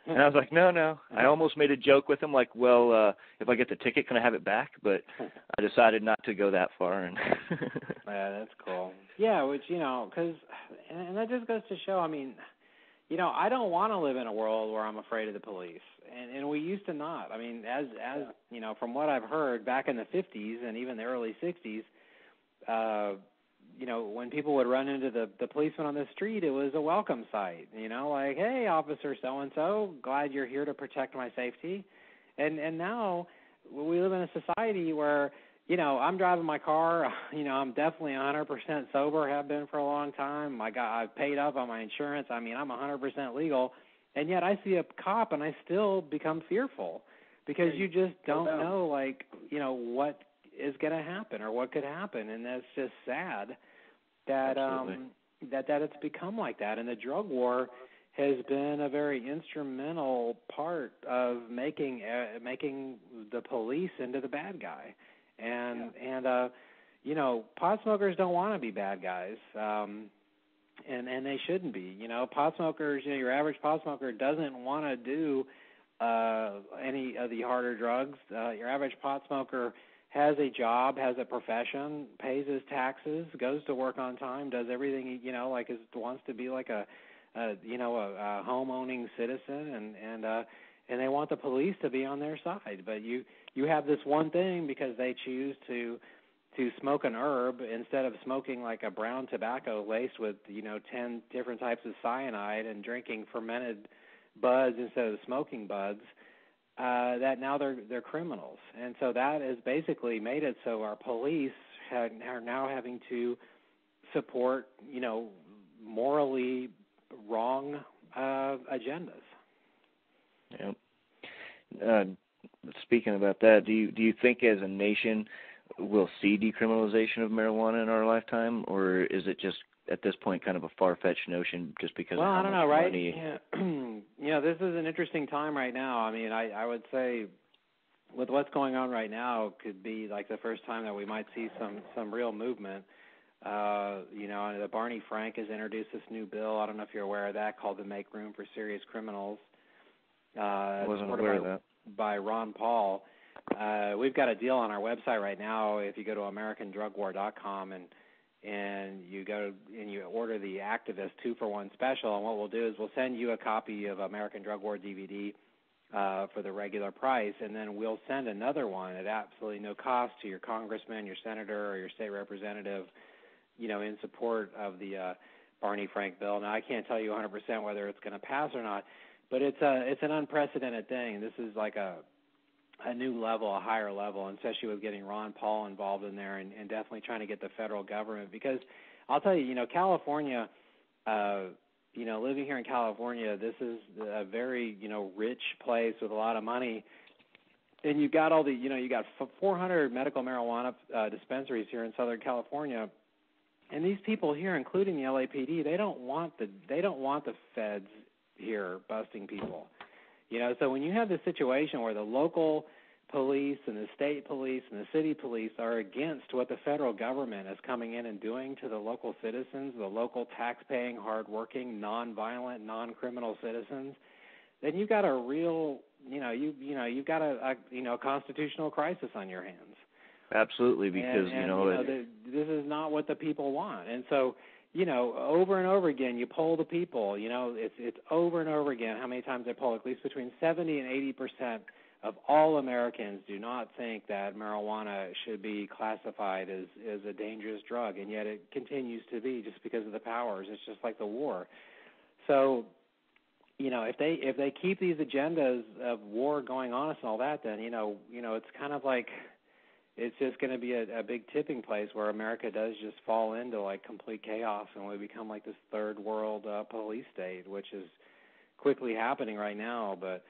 And I was like, no. I almost made a joke with him, like, well, if I get the ticket, can I have it back? But I decided not to go that far. And yeah, that's cool. Yeah, which, because, and that just goes to show, I don't want to live in a world where I'm afraid of the police. And we used to not. As from what I've heard, back in the 50s and even the early 60s, when people would run into the policeman on the street, it was a welcome sight, like, hey, officer so-and-so, glad you're here to protect my safety. And now we live in a society where, I'm driving my car. I'm definitely 100% sober, have been for a long time. I've paid up on my insurance. I'm 100% legal. And yet I see a cop and I still become fearful because you just don't know, what is going to happen or what could happen. And that's just sad that that it's become like that. And the drug war has been a very instrumental part of making the police into the bad guy. And pot smokers don't want to be bad guys. And they shouldn't be. Pot smokers, your average pot smoker doesn't want to do any of the harder drugs. Your average pot smoker has a job, has a profession, pays his taxes, goes to work on time, does everything, wants to be like a home-owning citizen, and they want the police to be on their side. But you have this one thing because they choose to smoke an herb instead of smoking like a brown tobacco laced with 10 different types of cyanide and drinking fermented buds instead of smoking buds. That now they're criminals, and so that has basically made it so our police are now having to support morally wrong agendas. Yeah. Speaking about that, do you think as a nation we'll see decriminalization of marijuana in our lifetime, or is it just at this point kind of a far-fetched notion just because of how much money? Yeah. This is an interesting time right now. I would say with what's going on right now could be like the first time that we might see some real movement. The Barney Frank has introduced this new bill. I don't know if you're aware of that, called the Make Room for Serious Criminals. I wasn't aware of that. By Ron Paul. We've got a deal on our website right now. If you go to AmericanDrugWar.com and you go and you order the Activist 2-for-1 special, and what we'll do is we'll send you a copy of American Drug War DVD for the regular price, and then we'll send another one at absolutely no cost to your congressman, your senator, or your state representative, in support of the Barney Frank bill. Now, I can't tell you 100% whether it's going to pass or not, but it's an unprecedented thing. This is like a new level, a higher level, and especially with getting Ron Paul involved in there and definitely trying to get the federal government. Because I'll tell you, California, living here in California, this is a very, rich place with a lot of money. And you've got all the, you got 400 medical marijuana dispensaries here in Southern California. And these people here, including the LAPD, they don't want the feds here busting people. So when you have this situation where the local police and the state police and the city police are against what the federal government is coming in and doing to the local citizens, the local tax-paying, hard-working, non-violent, non-criminal citizens, then you've got a real, you've got a constitutional crisis on your hands. Absolutely, because this is not what the people want, and so. Over and over again, you poll the people. It's over and over again how many times they poll. At least between 70 and 80% of all Americans do not think that marijuana should be classified as a dangerous drug, and yet it continues to be just because of the powers. It's just like the war. So, if they keep these agendas of war going on and all that, then it's kind of like. It's just going to be a big tipping place where America does just fall into like complete chaos, and we become like this third world police state, which is quickly happening right now. But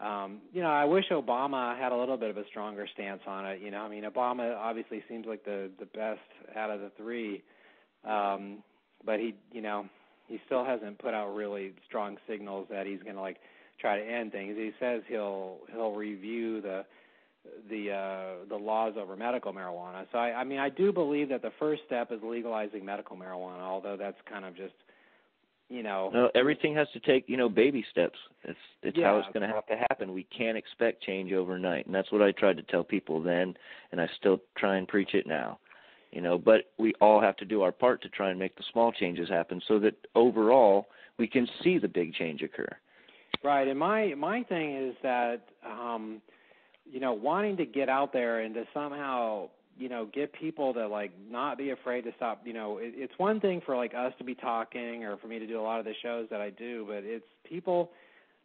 I wish Obama had a little bit of a stronger stance on it. Obama obviously seems like the best out of the three, but he still hasn't put out really strong signals that he's going to like try to end things. He says he'll review the laws over medical marijuana. So, I do believe that the first step is legalizing medical marijuana, although that's kind of just, No, everything has to take, baby steps. It's how it's going to have to happen. We can't expect change overnight, and that's what I tried to tell people then, and I still try and preach it now. But we all have to do our part to try and make the small changes happen so that overall we can see the big change occur. Right, and my thing is that wanting to get out there and to somehow, get people to, like, not be afraid to stop, it's one thing for, like, us to be talking or for me to do a lot of the shows that I do, but it's people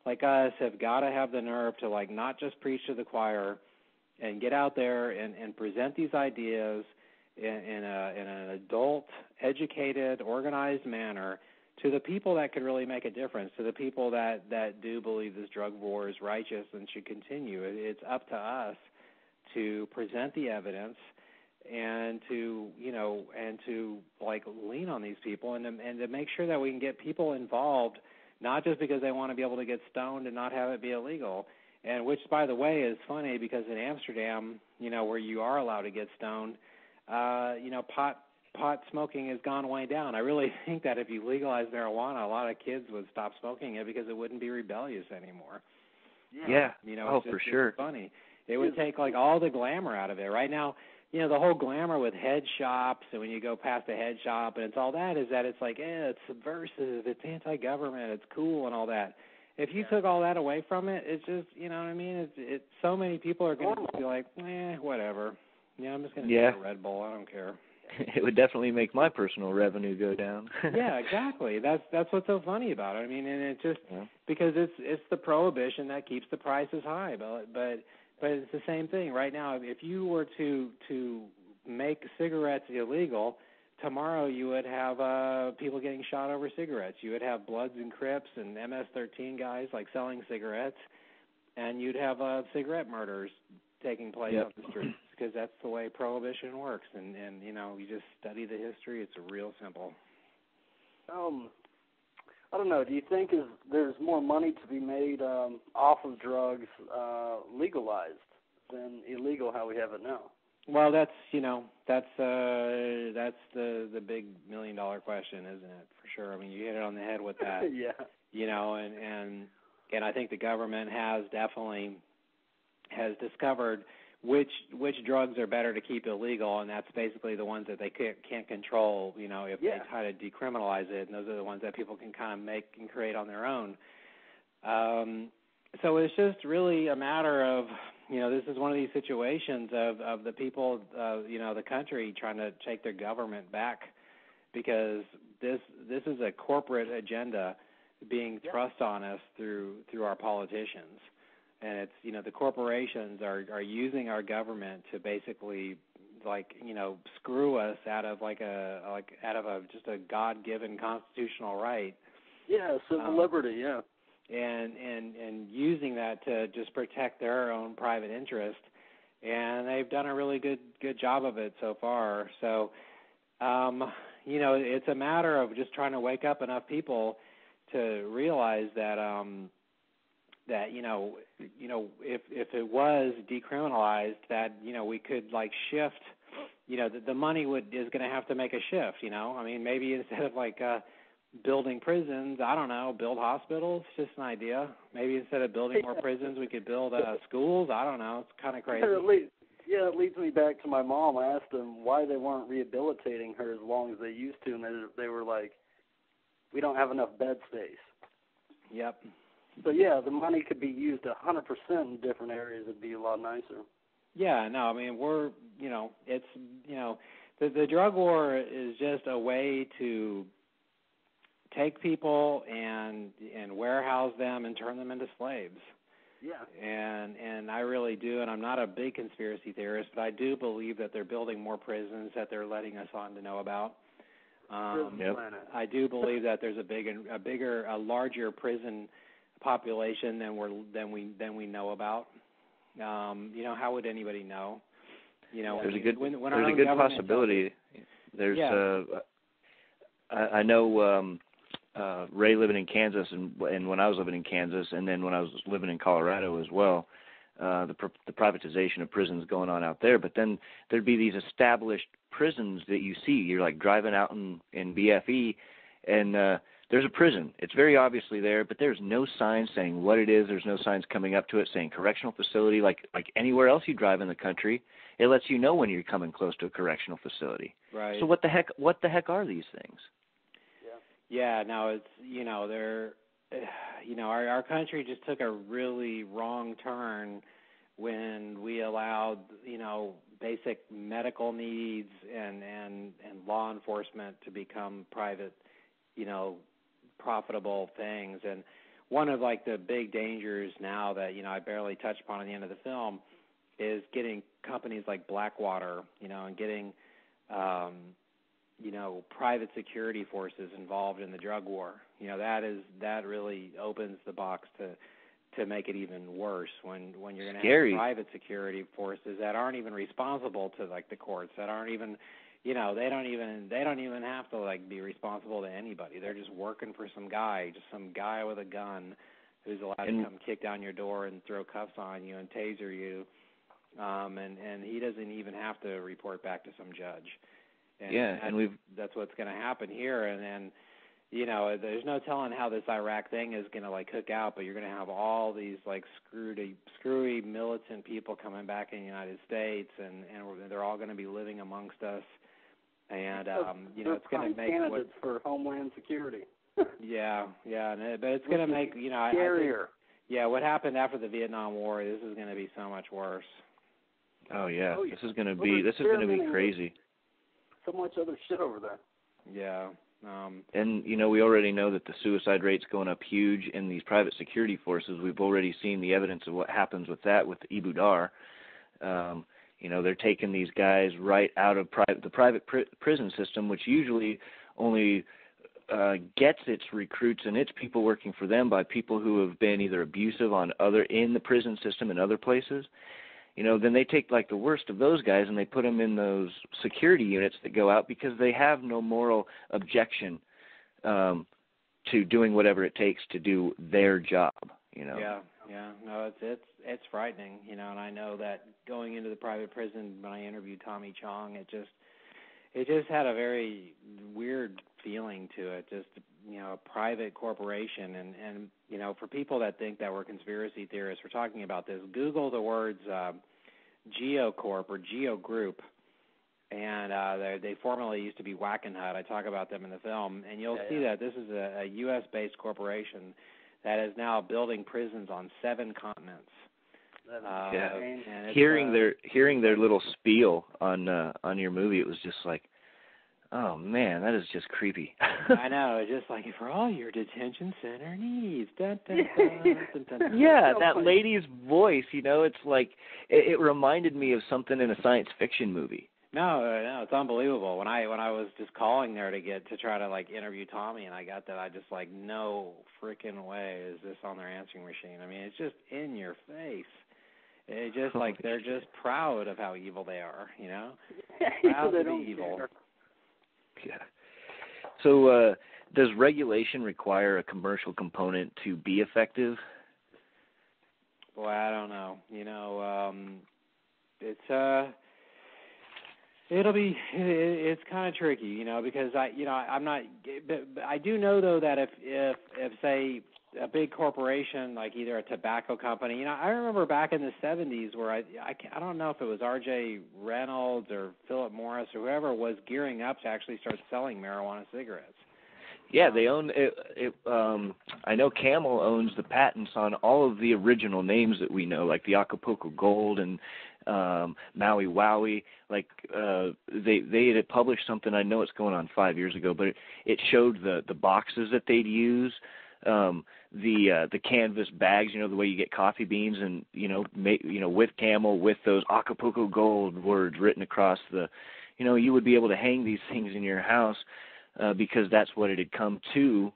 like us have got to have the nerve to, like, not just preach to the choir and get out there and present these ideas in an adult, educated, organized manner to the people that can really make a difference, to the people that do believe this drug war is righteous and should continue. It's up to us to present the evidence and to like lean on these people and to make sure that we can get people involved, not just because they want to be able to get stoned and not have it be illegal. And which, by the way, is funny because in Amsterdam, where you are allowed to get stoned, pot smoking has gone way down. I really think that if you legalize marijuana, a lot of kids would stop smoking it because it wouldn't be rebellious anymore. Yeah. For sure. It's funny. It would take like all the glamour out of it. Right now, the whole glamour with head shops, and when you go past a head shop and it's all that, is that it's like, it's subversive, it's anti-government, it's cool and all that. If you took all that away from it, it's just, you know what I mean? It's so many people are going to be like, whatever. I'm just going to drink a Red Bull. I don't care. It would definitely make my personal revenue go down. Yeah, exactly. That's what's so funny about it. I mean, and it just because it's the prohibition that keeps the prices high. But it's the same thing right now. If you were to make cigarettes illegal, tomorrow you would have people getting shot over cigarettes. You would have Bloods and Crips and MS-13 guys like selling cigarettes, and you'd have cigarette murders taking place on the streets because that's the way prohibition works. And you just study the history. It's real simple. I don't know. Do you think there's more money to be made off of drugs legalized than illegal how we have it now? Well, that's the big $1 million question, isn't it? For sure. I mean, you hit it on the head with that. And I think the government has discovered which drugs are better to keep illegal, and that's basically the ones that they can't control. If they try to decriminalize it, and those are the ones that people can kind of make and create on their own. So it's just really a matter of, this is one of these situations of the people, the country trying to take their government back, because this is a corporate agenda being thrust on us through our politicians. And it's, the corporations are using our government to basically, screw us out of just a God-given constitutional right. Yeah, civil liberty, And using that to just protect their own private interest, and they've done a really good job of it so far. So, it's a matter of just trying to wake up enough people to realize that if it was decriminalized, that we could shift. The money is going to have to make a shift. I mean, maybe instead of building prisons, I don't know, build hospitals. Just an idea. Maybe instead of building more prisons, we could build schools. I don't know. It's kind of crazy. It leads me back to my mom. I asked them why they weren't rehabilitating her as long as they used to, and they were like, we don't have enough bed space. Yep. So, the money could be used 100% in different areas. It'd be a lot nicer. Yeah, no, I mean, it's, the drug war is just a way to take people and warehouse them and turn them into slaves. Yeah. And I really do, and I'm not a big conspiracy theorist, but I do believe that they're building more prisons that they're letting us on to know about. I do believe that there's a larger prison population than we know about. How would anybody know? There's a good possibility. There's I know Ray living in Kansas and when I was living in Kansas, and then when I was living in Colorado as well, the privatization of prisons going on out there. But then there'd be these established prisons that you see. You're driving out in BFE, and there's a prison. It's very obviously there, but there's no signs saying what it is. There's no signs coming up to it saying correctional facility. Like anywhere else you drive in the country, it lets you know when you're coming close to a correctional facility. Right. So what the heck are these things? Yeah, no, it's, our country just took a really wrong turn when we allowed, basic medical needs and law enforcement to become private, profitable things. And one of the big dangers now that, I barely touched upon at the end of the film is getting companies like Blackwater, and getting, private security forces involved in the drug war. That really opens the box to make it even worse when you're going to have private security forces that aren't even responsible to like the courts, that aren't even, they don't even have to like be responsible to anybody. They're just working for some guy with a gun who's allowed to come kick down your door and throw cuffs on you and taser you, and he doesn't even have to report back to some judge. And that's what's going to happen here. And there's no telling how this Iraq thing is going to like cook out, but you're going to have all these like screwy militant people coming back in the United States, and they're all going to be living amongst us. And it's going to make candidates for Homeland Security. but it's going to make scarier. What happened after the Vietnam War? This is going to be so much worse. Oh yeah, this is going to be crazy. So much other shit over there. Yeah. And we already know that the suicide rate's going up huge in these private security forces. We've already seen the evidence of what happens with that with Abu Dar. They're taking these guys right out of the private prison system, which usually only gets its recruits and its people working for them by people who have been either abusive in the prison system in other places. Then they take like the worst of those guys and they put them in those security units that go out because they have no moral objection to doing whatever it takes to do their job. Yeah. No, it's frightening. And I know that going into the private prison when I interviewed Tommy Chong, it just had a very weird feeling to it. Just a private corporation, and for people that think that we're conspiracy theorists, we're talking about this. Google the words GeoCorp or Geo Group, and they formerly used to be Wackenhut. I talk about them in the film, and you'll see that this is a U.S.-based corporation that is now building prisons on 7 continents. And hearing their little spiel on your movie, it was just like, oh man, that is just creepy. I know, it's just like for all your detention center needs. Dun, dun, dun, dun, dun. Yeah, that lady's voice, it's like it reminded me of something in a science fiction movie. No, it's unbelievable. When I was just calling there to try to like interview Tommy, and I got that, I just like, no freaking way is this on their answering machine. I mean, it's just in your face. It's just like they're just proud of how evil they are, Proud to be evil. Care. Yeah. So, does regulation require a commercial component to be effective? Boy, I don't know. It's kind of tricky, because I'm not. But I do know though that if say a big corporation like either a tobacco company, I remember back in the 70s where I don't know if it was R.J. Reynolds or Philip Morris or whoever was gearing up to actually start selling marijuana cigarettes. Yeah, they own it. I know Camel owns the patents on all of the original names that we know, like the Acapulco Gold and Maui Wowie. Like they had published something. I know it's going on 5 years ago, but it showed the boxes that they'd use. The canvas bags, the way you get coffee beans, and with Camel, with those Acapulco Gold words written across the, you would be able to hang these things in your house because that's what it had come to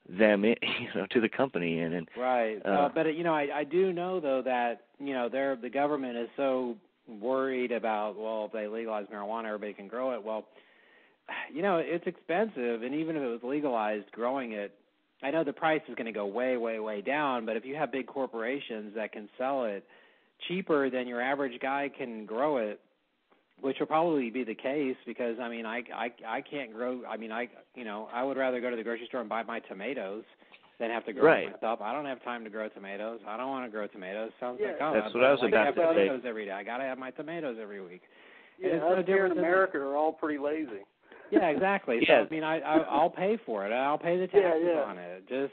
them, to the company. And right, but I do know though that the government is so worried about, well, if they legalize marijuana, everybody can grow it. Well, it's expensive, and even if it was legalized, growing it, I know the price is going to go way, way, way down, but if you have big corporations that can sell it cheaper than your average guy can grow it, which will probably be the case because, I can't grow, I would rather go to the grocery store and buy my tomatoes than have to grow it myself. I don't have time to grow tomatoes. I don't want to grow tomatoes. Sounds like, that's what I was about to say. Tomatoes every day. I got to have my tomatoes every week. Yeah, us here in America are all pretty lazy. Yeah, exactly. Yeah. So, I'll pay for it. I'll pay the taxes on it. Just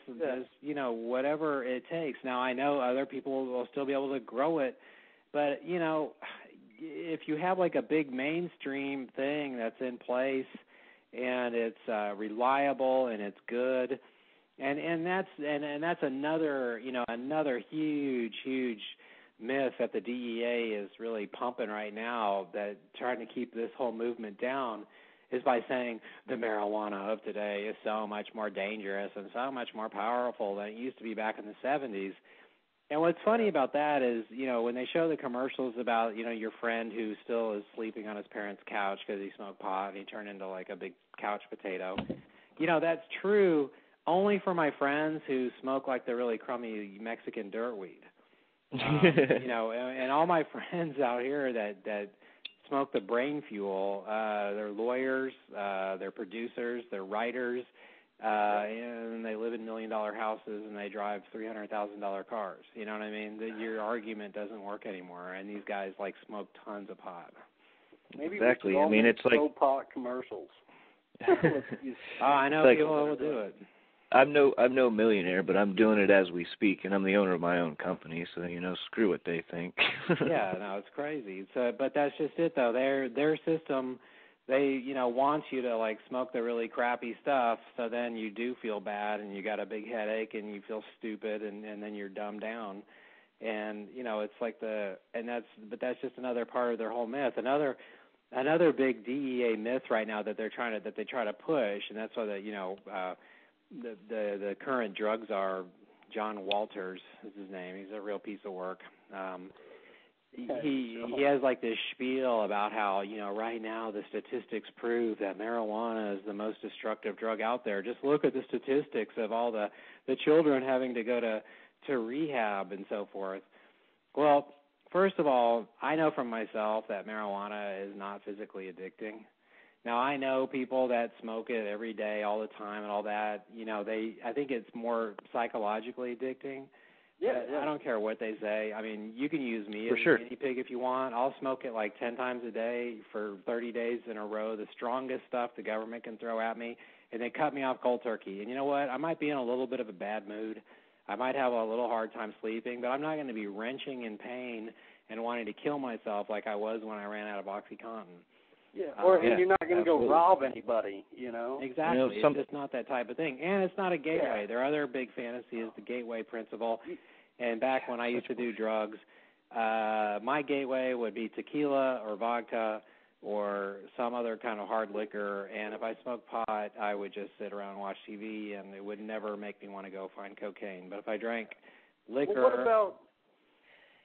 whatever it takes. Now, I know other people will still be able to grow it, but, if you have like a big mainstream thing that's in place and it's reliable and it's good, and that's another, another huge myth that the DEA is really pumping right now, that trying to keep this whole movement down, is by saying the marijuana of today is so much more dangerous and so much more powerful than it used to be back in the 70s. And what's funny about that is, when they show the commercials about, your friend who still is sleeping on his parents' couch because he smoked pot and he turned into like a big couch potato, that's true only for my friends who smoke like the really crummy Mexican dirtweed. And all my friends out here that smoke the brain fuel, they're lawyers, they're producers, they're writers, and they live in $1 million houses and they drive $300,000 cars. You know what I mean? Your argument doesn't work anymore, and these guys smoke tons of pot. Maybe exactly. I mean, it's like pot commercials. I know people will do it. I'm no millionaire, but I'm doing it as we speak, and I'm the owner of my own company, so screw what they think. Yeah, no, it's crazy. So, but that's just it, though. Their system, they wants you to smoke the really crappy stuff, so then you do feel bad and you got a big headache and you feel stupid and then you're dumbed down, and it's but that's just another part of their whole myth. Another big DEA myth right now that they try to push, and that's why the current drug czar, John Walters is his name. He's a real piece of work. He has this spiel about how right now the statistics prove that marijuana is the most destructive drug out there. Just look at the statistics of all the children having to go to rehab and so forth. Well, first of all, I know from myself that marijuana is not physically addicting. Now, I know people that smoke it every day, all the time, and all that. I think it's more psychologically addicting. Yeah. I don't care what they say. I mean, you can use me as sure. a guinea pig if you want. I'll smoke it 10 times a day for 30 days in a row, the strongest stuff the government can throw at me, and they cut me off cold turkey. And you know what? I might be in a little bit of a bad mood. I might have a little hard time sleeping, but I'm not going to be wrenching in pain and wanting to kill myself like I was when I ran out of OxyContin. Yeah, and you're not going to go rob anybody, Exactly. It's just not that type of thing. And it's not a gateway. Yeah. Their other big fantasy is the gateway principle. And back when I used to do drugs, my gateway would be tequila or vodka or some other kind of hard liquor. And if I smoked pot, I would just sit around and watch TV, and it would never make me want to go find cocaine. But if I drank liquor... Well, what about...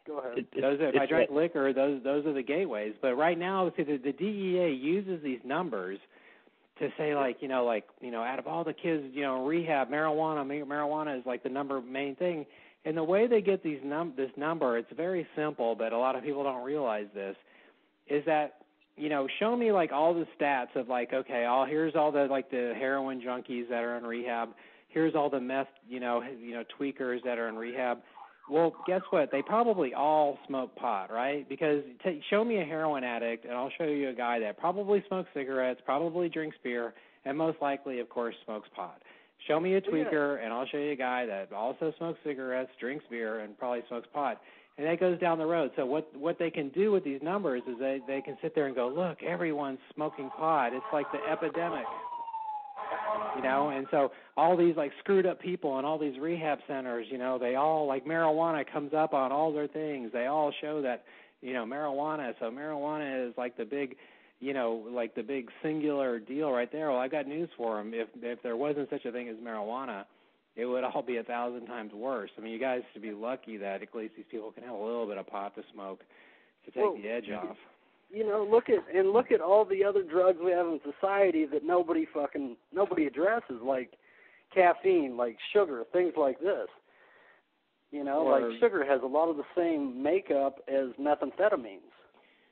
Go ahead. If I drank liquor, those are the gateways. But right now, see, the DEA uses these numbers to say, out of all the kids, rehab, marijuana is the main thing. And the way they get this number, it's very simple, but a lot of people don't realize this, is that, show me all the stats of here's all the heroin junkies that are in rehab, here's all the meth, tweakers that are in rehab. Well, guess what? They probably all smoke pot, right? Because show me a heroin addict, and I'll show you a guy that probably smokes cigarettes, probably drinks beer, and most likely, of course, smokes pot. Show me a tweaker, and I'll show you a guy that also smokes cigarettes, drinks beer, and probably smokes pot. And that goes down the road. So what they can do with these numbers is they can sit there and go, look, everyone's smoking pot. It's like the epidemic. And so all these screwed up people in all these rehab centers, they all marijuana comes up on all their things. They all show that, marijuana. So marijuana is the big, the big singular deal right there. Well, I've got news for them. If there wasn't such a thing as marijuana, it would all be 1,000 times worse. I mean, you guys should be lucky that at least these people can have a little bit of pot to smoke to take the edge off. Look at all the other drugs we have in society that nobody addresses, like caffeine, like sugar, things like this. Sugar has a lot of the same makeup as methamphetamines.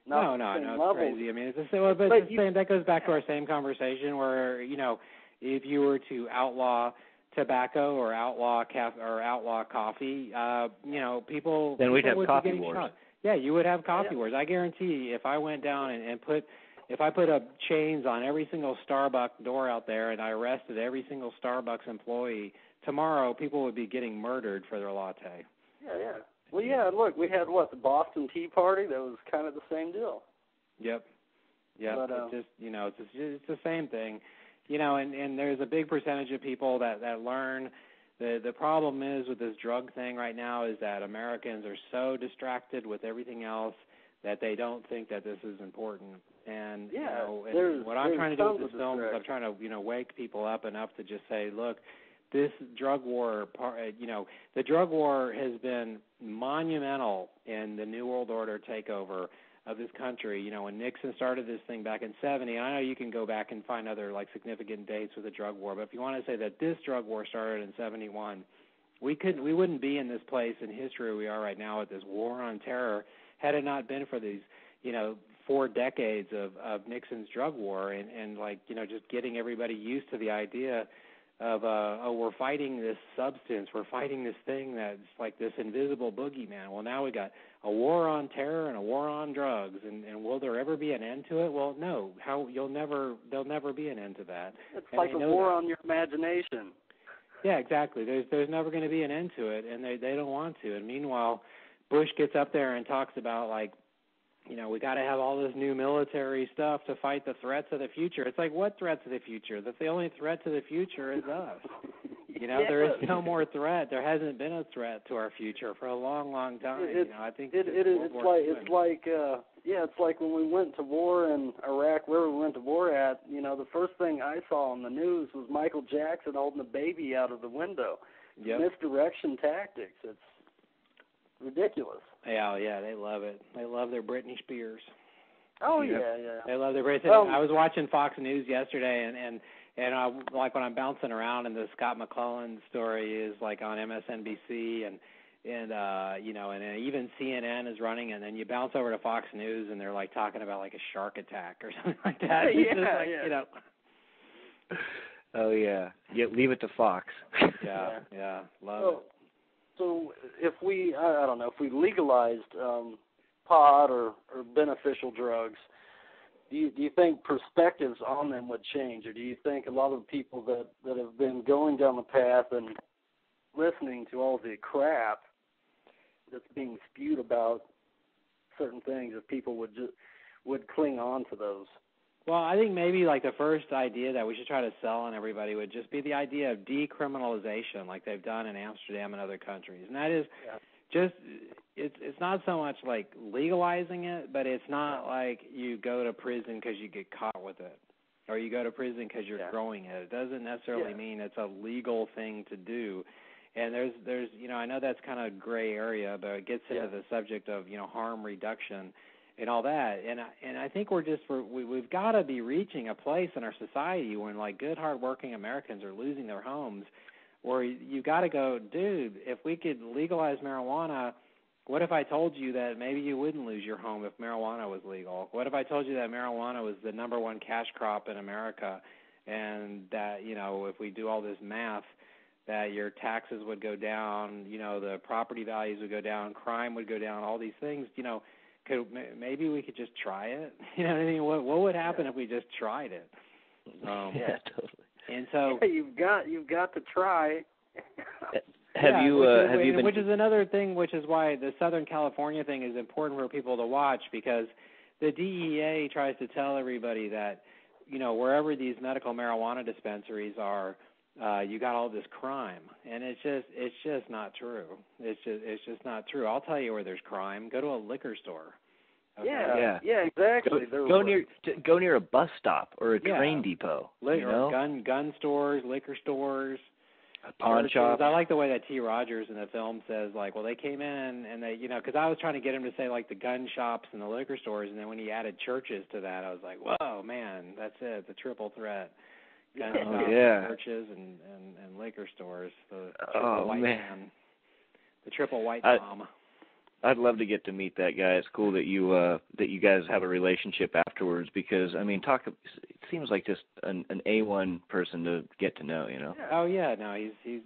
No, it's crazy. I mean, it's the same. That goes back to our same conversation where if you were to outlaw tobacco or outlaw coffee, people then we'd have coffee getting wars. Shot. Yeah, you would have coffee wars. I guarantee if I went down and put up chains on every single Starbucks door out there and I arrested every single Starbucks employee, tomorrow people would be getting murdered for their latte. Yeah. Well, yeah, look, we had, the Boston Tea Party? That was kind of the same deal. Yep. But, it's the same thing. And there's a big percentage of people that learn The problem is with this drug thing right now is that Americans are so distracted with everything else that they don't think that this is important. And and what I'm trying to do with this film is I'm trying to wake people up enough to just say, look, this drug war, the drug war has been monumental in the New World Order takeover of this country. When Nixon started this thing back in 70, and I know you can go back and find other significant dates with the drug war, but if you want to say that this drug war started in 71, we wouldn't be in this place in history we are right now with this war on terror had it not been for these 4 decades of Nixon's drug war and just getting everybody used to the idea of we're fighting this substance, we're fighting this thing that's like this invisible boogeyman. Well, now we got a war on terror and a war on drugs, and will there ever be an end to it? Well, no. There'll never be an end to that. It's like a war on your imagination. Yeah, exactly. There's never going to be an end to it, and they don't want to. And meanwhile, Bush gets up there and talks about we got to have all this new military stuff to fight the threats of the future. It's like, what threats of the future? That the only threat to the future is us. There is no more threat. There hasn't been a threat to our future for a long, long time. I think it's like when we went to war in Iraq, where we went to war at. The first thing I saw on the news was Michael Jackson holding a baby out of the window. Yep. Misdirection tactics. It's ridiculous. Yeah, they love it. They love their Britney Spears. Oh, yeah. They love their Britney. I was watching Fox News yesterday, and when I'm bouncing around, and the Scott McClellan story is on MSNBC, and even CNN is running, and then you bounce over to Fox News, and they're talking about a shark attack or something like that. Oh yeah, leave it to Fox. Yeah, love it. So if we, I don't know, if we legalized pot or beneficial drugs, do you think perspectives on them would change, or do you think a lot of the people that have been going down the path and listening to all the crap that's being spewed about certain things, if people would cling on to those? Well, I think maybe the first idea that we should try to sell on everybody would just be the idea of decriminalization, like they've done in Amsterdam and other countries. And that is it's not so much legalizing it, but it's not like you go to prison because you get caught with it, or you go to prison because you're growing it. It doesn't necessarily mean it's a legal thing to do. And there's I know that's kind of gray area, but it gets into the subject of harm reduction and all that, and I think we've got to be reaching a place in our society when good, hardworking Americans are losing their homes, where you got to go, dude. If we could legalize marijuana, what if I told you that maybe you wouldn't lose your home if marijuana was legal? What if I told you that marijuana was the number one cash crop in America, and that if we do all this math, that your taxes would go down, the property values would go down, crime would go down, all these things, maybe we could just try it. You know what I mean? What would happen if we just tried it? Totally. And so you've got to try. Have you been? Which is another thing, which is why the Southern California thing is important for people to watch, because the DEA tries to tell everybody that wherever these medical marijuana dispensaries are, you got all this crime, and it's just not true. It's just not true. I'll tell you where there's crime. Go to a liquor store. Okay? Yeah, exactly. Go near a bus stop or a train depot. Or gun stores, liquor stores, pawn shops. I like the way that T. Rogers in the film says, they came in and they, because I was trying to get him to say the gun shops and the liquor stores, and then when he added churches to that, I was like, whoa, man, that's it, the triple threat. Gun shops, churches, and liquor stores. The triple white man. The triple white bomb. I'd love to get to meet that guy. It's cool that you guys have a relationship afterwards, because it seems like just an A1 person to get to know, Oh yeah, no, he's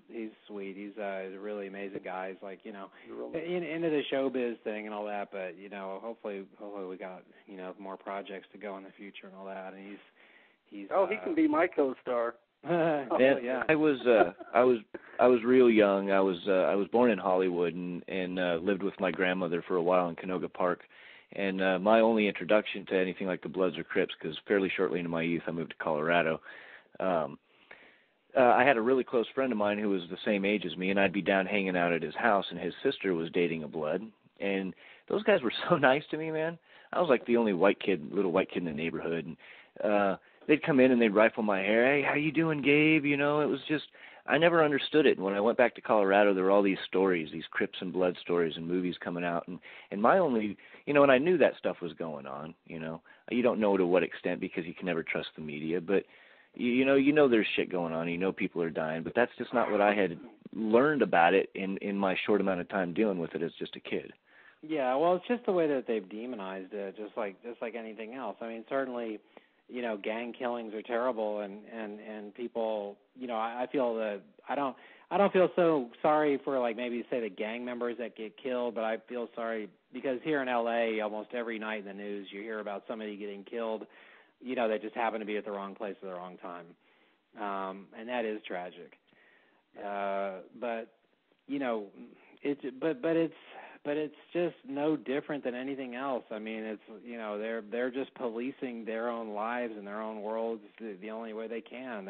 sweet. He's a really amazing guy. He's into the showbiz thing and all that, but hopefully we got more projects to go in the future and all that. And he can be my co-star. Yeah. I was real young. I was born in Hollywood and lived with my grandmother for a while in Canoga Park. And my only introduction to anything like the Bloods or Crips, because fairly shortly into my youth I moved to Colorado. I had a really close friend of mine who was the same age as me, and I'd be down hanging out at his house, and his sister was dating a blood. And those guys were so nice to me, man. I was like the only little white kid in the neighborhood. And they'd come in and they'd rifle my hair. Hey, how you doing, Gabe? You know, it was just, I never understood it. And when I went back to Colorado, there were all these stories, these Crips and Blood stories and movies coming out. And my only, you know, and I knew that stuff was going on, you know. You don't know to what extent because you can never trust the media, but you know there's shit going on. You know people are dying, but that's just not what I had learned about it in my short amount of time dealing with it as just a kid. Yeah, well, it's just the way that they've demonized it, just like anything else. I mean, certainly, you know, gang killings are terrible, and people, you know, I feel that I don't feel so sorry for, like, maybe say the gang members that get killed, but I feel sorry because here in L.A. almost every night in the news you hear about somebody getting killed, you know, they just happen to be at the wrong place at the wrong time, and that is tragic. But you know, But it's just no different than anything else. I mean, it's, you know, they're just policing their own lives and their own worlds the only way they can.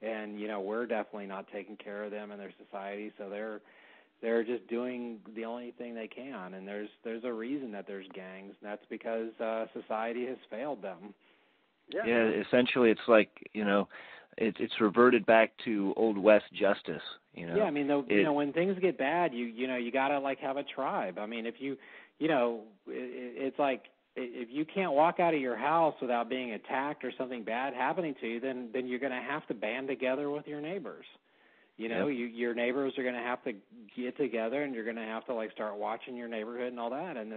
And you know, we're definitely not taking care of them and their society, so they're just doing the only thing they can. And there's a reason that there's gangs, and that's because society has failed them. Yeah, essentially, it's like, you know, it's reverted back to Old West justice. You know? Yeah, I mean, you know, when things get bad, you know, you gotta like have a tribe. I mean, if you know, it's like if you can't walk out of your house without being attacked or something bad happening to you, then you're gonna have to band together with your neighbors. You know, your neighbors are gonna have to get together, and you're gonna have to like start watching your neighborhood and all that. And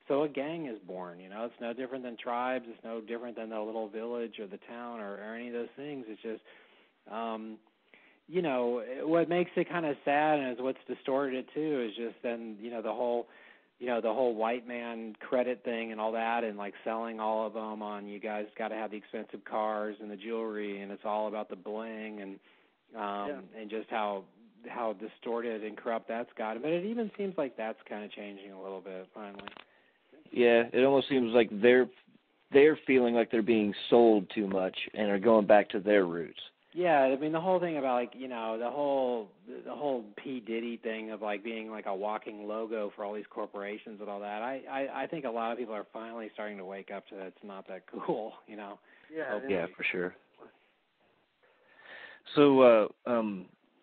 so a gang is born. You know, it's no different than tribes. It's no different than the little village or the town or any of those things. It's just, you know, what makes it kind of sad and is what's distorted it too is just then, you know, the whole white man credit thing and all that, and like selling all of them on, you guys got to have the expensive cars and the jewelry, and it's all about the bling and just how distorted and corrupt that's gotten. But it even seems like that's kind of changing a little bit finally. Yeah, it almost seems like they're feeling like they're being sold too much and are going back to their roots. Yeah, I mean the whole thing about like, you know, the whole P. Diddy thing of like being like a walking logo for all these corporations and all that. I think a lot of people are finally starting to wake up to that. It's not that cool, you know. Yeah, for sure. So,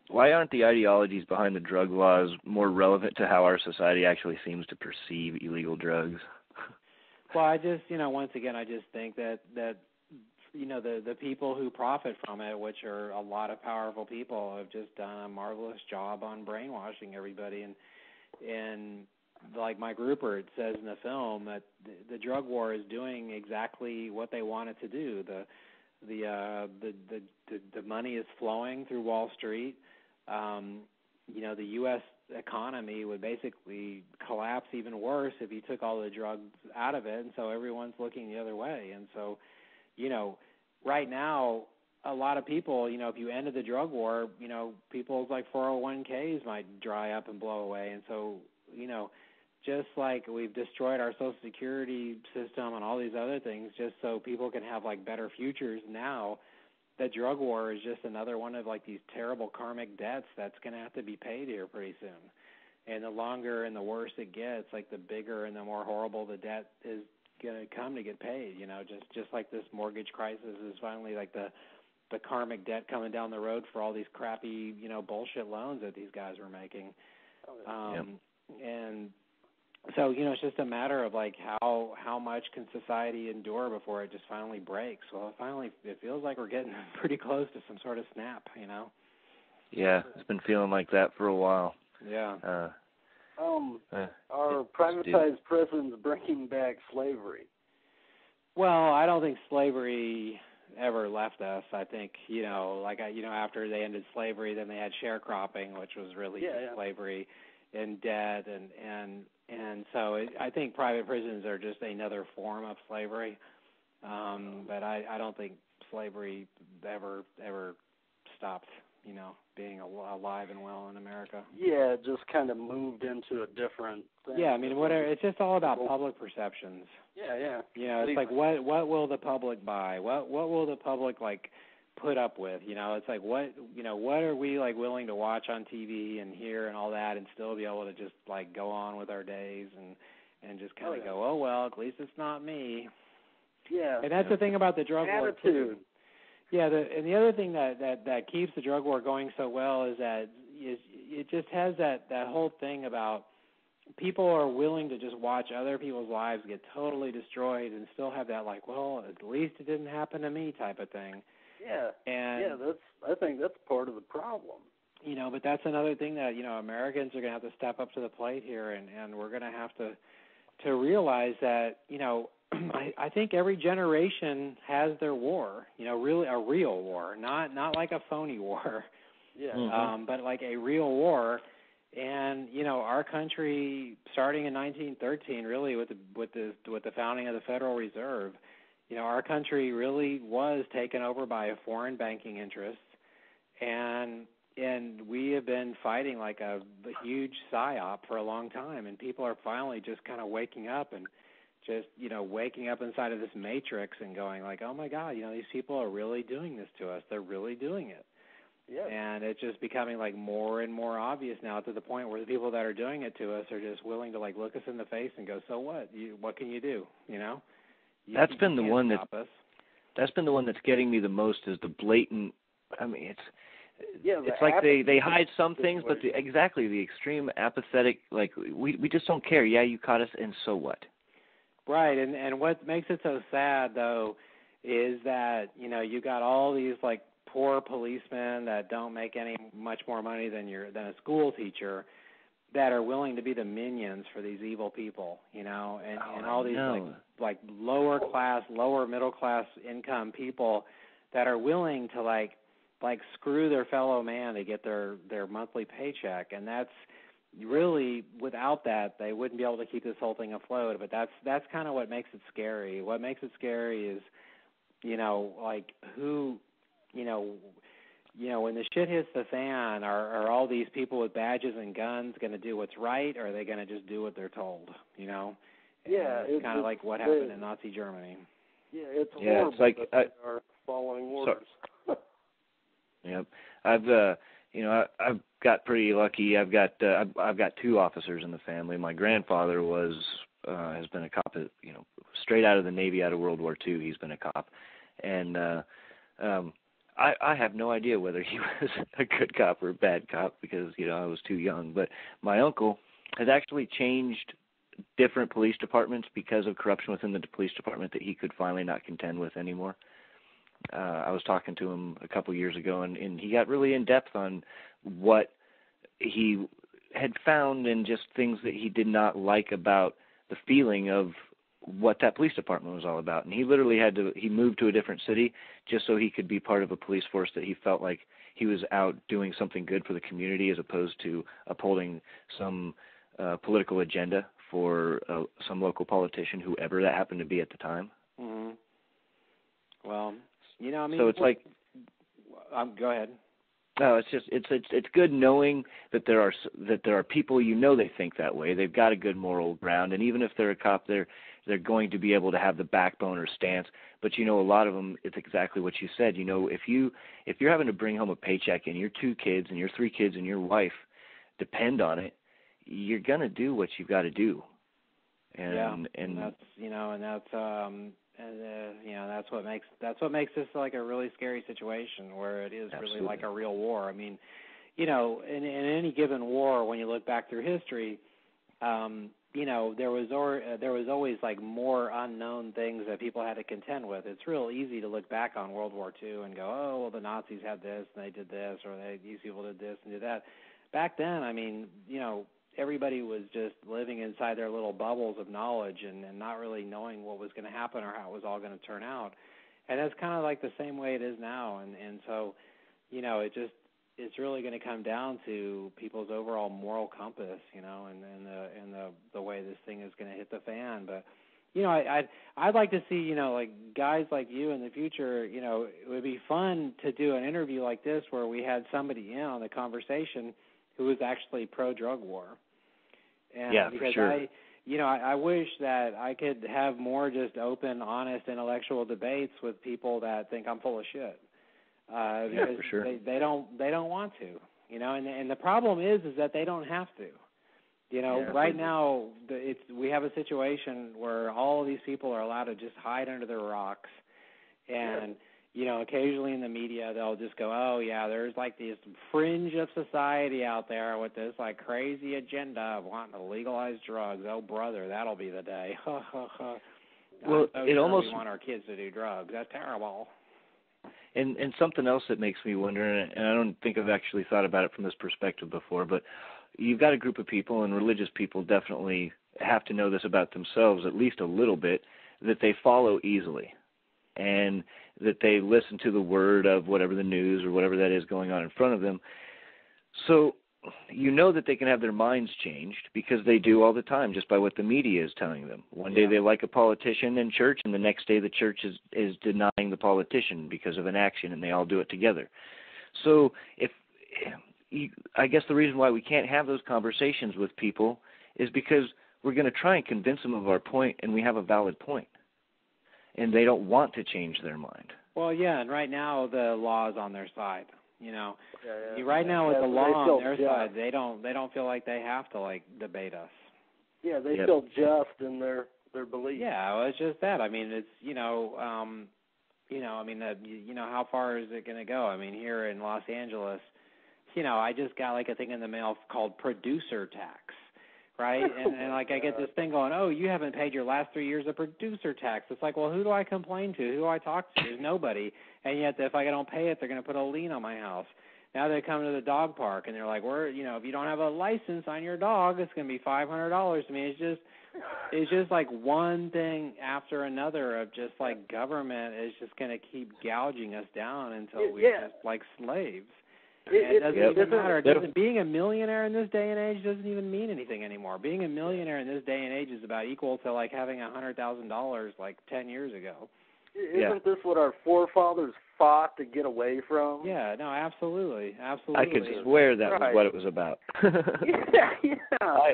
why aren't the ideologies behind the drug laws more relevant to how our society actually seems to perceive illegal drugs? Well, I just, you know, once again, I just think that you know, the people who profit from it, which are a lot of powerful people, have just done a marvelous job on brainwashing everybody. And like Mike Rupert says in the film, that the drug war is doing exactly what they want it to do. The money is flowing through Wall Street. You know, the U.S. economy would basically collapse even worse if you took all the drugs out of it, and so everyone's looking the other way. And so, you know, right now, a lot of people, you know, if you ended the drug war, you know, people's like 401ks might dry up and blow away. And so, you know, just like we've destroyed our Social Security system and all these other things just so people can have like better futures now, the drug war is just another one of like these terrible karmic debts that's going to have to be paid here pretty soon. And the longer and the worse it gets, like the bigger and the more horrible the debt is going to come to get paid, you know, just like this mortgage crisis is finally like the karmic debt coming down the road for all these crappy, you know, bullshit loans that these guys were making. And so, you know, it's just a matter of like how much can society endure before it just finally breaks. Well, it feels like we're getting pretty close to some sort of snap, you know? Yeah, it's been feeling like that for a while. Yeah. Are privatized prisons bringing back slavery? Well, I don't think slavery ever left us. I think, you know, like, you know, after they ended slavery, then they had sharecropping, which was really slavery, and debt, and so I think private prisons are just another form of slavery. But I don't think slavery ever stopped, you know, being alive and well in America. Yeah, it just kind of moved into a different thing. Yeah, I mean, whatever. It's just all about public perceptions. Yeah. You know, it's like what will the public buy? What will the public like put up with. It's like what are we like willing to watch on TV and hear and all that, and still be able to just like go on with our days and just kind of go, oh well, at least it's not me. Yeah. And that's the thing about the drug war too. Yeah, and the other thing that keeps the drug war going so well is that it just has that whole thing about people are willing to just watch other people's lives get totally destroyed and still have that like, well, at least it didn't happen to me type of thing. Yeah. And I think that's part of the problem. But that's another thing that, Americans are going to have to step up to the plate here, and we're going to have to realize that, I think every generation has their war, really a real war, not like a phony war, but like a real war. And our country, starting in 1913, really with the founding of the Federal Reserve, our country really was taken over by a foreign banking interest, and we have been fighting like a huge psyop for a long time, and people are finally just kind of waking up and just, waking up inside of this matrix and going like, oh my God, these people are really doing this to us. They're really doing it. Yeah. And it's just becoming like more and more obvious now, to the point where the people that are doing it to us are just willing to like look us in the face and go, so what? What can you do? That's been the one that's getting me the most, is the blatant. I mean, it's like they hide some things, but the extreme apathetic, like we just don't care. Yeah, you caught us, and so what? Right, and what makes it so sad though is that you got all these like poor policemen that don't make any much more money than a school teacher, that are willing to be the minions for these evil people, and all these like lower class, lower middle class income people that are willing to like screw their fellow man to get their monthly paycheck. And that's really, without that, they wouldn't be able to keep this whole thing afloat. But that's kind of what makes it scary. What makes it scary is, like who, when the shit hits the fan, are all these people with badges and guns going to do what's right, or are they going to just do what they're told? Yeah, it's kind of like what happened in Nazi Germany. Yeah, it's horrible. It's like they are following orders. Yep, I've got pretty lucky. I've got two officers in the family. My grandfather has been a cop, straight out of the Navy, out of World War II. He's been a cop, and I have no idea whether he was a good cop or a bad cop, because I was too young. But my uncle has actually changed different police departments because of corruption within the police department that he could finally not contend with anymore. I was talking to him a couple years ago, and he got really in depth on what he had found and just things that he did not like about the feeling of what that police department was all about. And he literally he moved to a different city just so he could be part of a police force that he felt like he was out doing something good for the community, as opposed to upholding some political agenda for some local politician, whoever that happened to be at the time. Mm-hmm. Well, I mean, so it's like, go ahead. No, it's good knowing that there are people they think that way. They've got a good moral ground, and even if they're a cop, they're going to be able to have the backbone or stance. But a lot of them, it's exactly what you said. If you're having to bring home a paycheck and your 2 kids and your 3 kids and your wife depend on it, you're gonna do what you've got to do. And that's that's what makes this like a really scary situation, where it is Absolutely. Really like a real war. I mean, in any given war, when you look back through history, there was always like more unknown things that people had to contend with. It's real easy to look back on World War II and go, oh, well, the Nazis had this and they did this, or these people did this and did that. Back then, I mean, everybody was just living inside their little bubbles of knowledge and not really knowing what was going to happen or how it was all going to turn out. And that's kind of like the same way it is now. And so, it's really going to come down to people's overall moral compass, and the way this thing is going to hit the fan. But, I'd like to see, like guys like you in the future, it would be fun to do an interview like this where we had somebody in on the conversation who was actually pro-drug war. And yeah, because for sure. I wish that I could have more just open, honest, intellectual debates with people that think I'm full of shit. Because for sure. they don't want to, you know, and the problem is that they don't have to. You know, right now we have a situation where all of these people are allowed to just hide under their rocks, and you know, occasionally in the media they'll just go, oh yeah, there's like this fringe of society out there with this like crazy agenda of wanting to legalize drugs. Oh brother, that'll be the day. Well, we want our kids to do drugs. That's terrible. And something else that makes me wonder, and I don't think I've actually thought about it from this perspective before, but you've got a group of people, and religious people definitely have to know this about themselves at least a little bit, that they follow easily, and that they listen to the word of whatever the news or whatever that is going on in front of them. So you know that they can have their minds changed because they do all the time just by what the media is telling them. One day they like a politician in church, and the next day the church is denying the politician because of an action, and they all do it together. So I guess the reason why we can't have those conversations with people is because we're going to try and convince them of our point, and we have a valid point, and they don't want to change their mind. Well, yeah, and right now the law is on their side. You know, right now with the law on their side, they don't feel like they have to like debate us. Yeah, they feel just in their belief. Yeah, well, it's just that. I mean, it's you know, how far is it going to go? I mean, here in Los Angeles, you know, I just got like a thing in the mail called producer tax, right? And like I get this thing going, oh, you haven't paid your last 3 years of producer tax. It's like, well, who do I complain to? Who do I talk to? There's nobody. And yet if I don't pay it, they're going to put a lien on my house. Now they come to the dog park and they're like, if you don't have a license on your dog, it's going to be $500 to me. It's just like one thing after another of just like government is just going to keep gouging us down until we're just like slaves. It doesn't even matter. Being a millionaire in this day and age doesn't even mean anything anymore. Being a millionaire in this day and age is about equal to like having $100,000 like 10 years ago. Isn't this what our forefathers fought to get away from? Yeah, no, absolutely. I could swear that was what it was about. But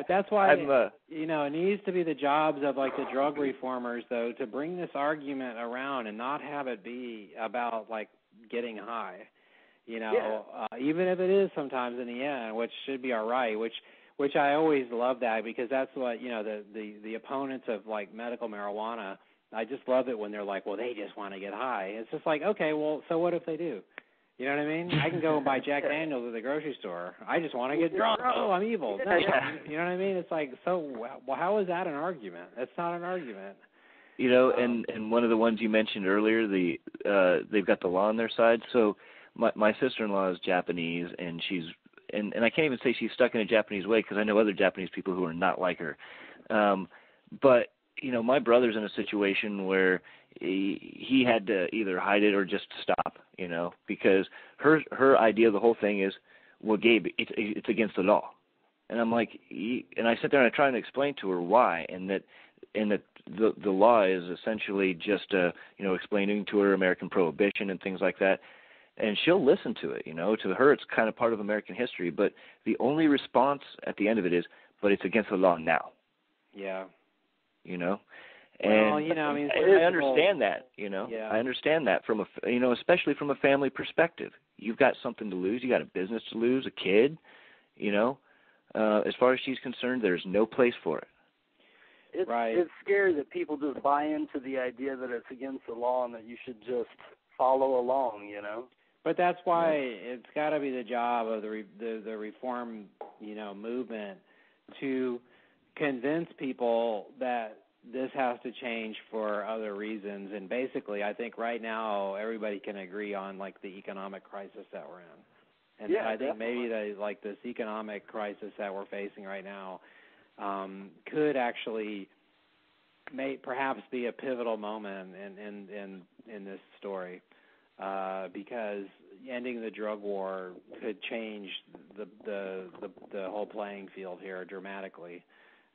that's why, it needs to be the jobs of like the drug reformers, though, to bring this argument around and not have it be about like getting high. Even if it is sometimes in the end, which should be all right, which I always love that because that's what, the opponents of like medical marijuana, I just love it when they're like, well, they just want to get high. It's just like, okay, well, so what if they do? You know what I mean? I can go and buy Jack Daniels at the grocery store. I just want to get drunk. Oh, I'm evil. No, you know what I mean? It's like, so well, how is that an argument? It's not an argument. And one of the ones you mentioned earlier, they've got the law on their side. So my sister-in-law is Japanese, and and I can't even say she's stuck in a Japanese way because I know other Japanese people who are not like her. But my brother's in a situation where he had to either hide it or just stop, because her idea of the whole thing is, well, Gabe, it's against the law. And I'm like, and I sit there and I try to explain to her why, and that the law is essentially just, explaining to her American prohibition and things like that. And she'll listen to it, To her, it's kind of part of American history. But the only response at the end of it is, but it's against the law now. Yeah. And well, I understand that, Yeah. I understand that from especially from a family perspective. You've got something to lose. You got a business to lose, a kid, As far as she's concerned, there's no place for it. It's scary that people just buy into the idea that it's against the law and that you should just follow along, But that's why it's got to be the job of the reform, movement to convince people that this has to change for other reasons. And basically, I think right now everybody can agree on like the economic crisis that we're in. And I think maybe this economic crisis that we're facing right now could actually perhaps be a pivotal moment in this story. Because ending the drug war could change the whole playing field here dramatically,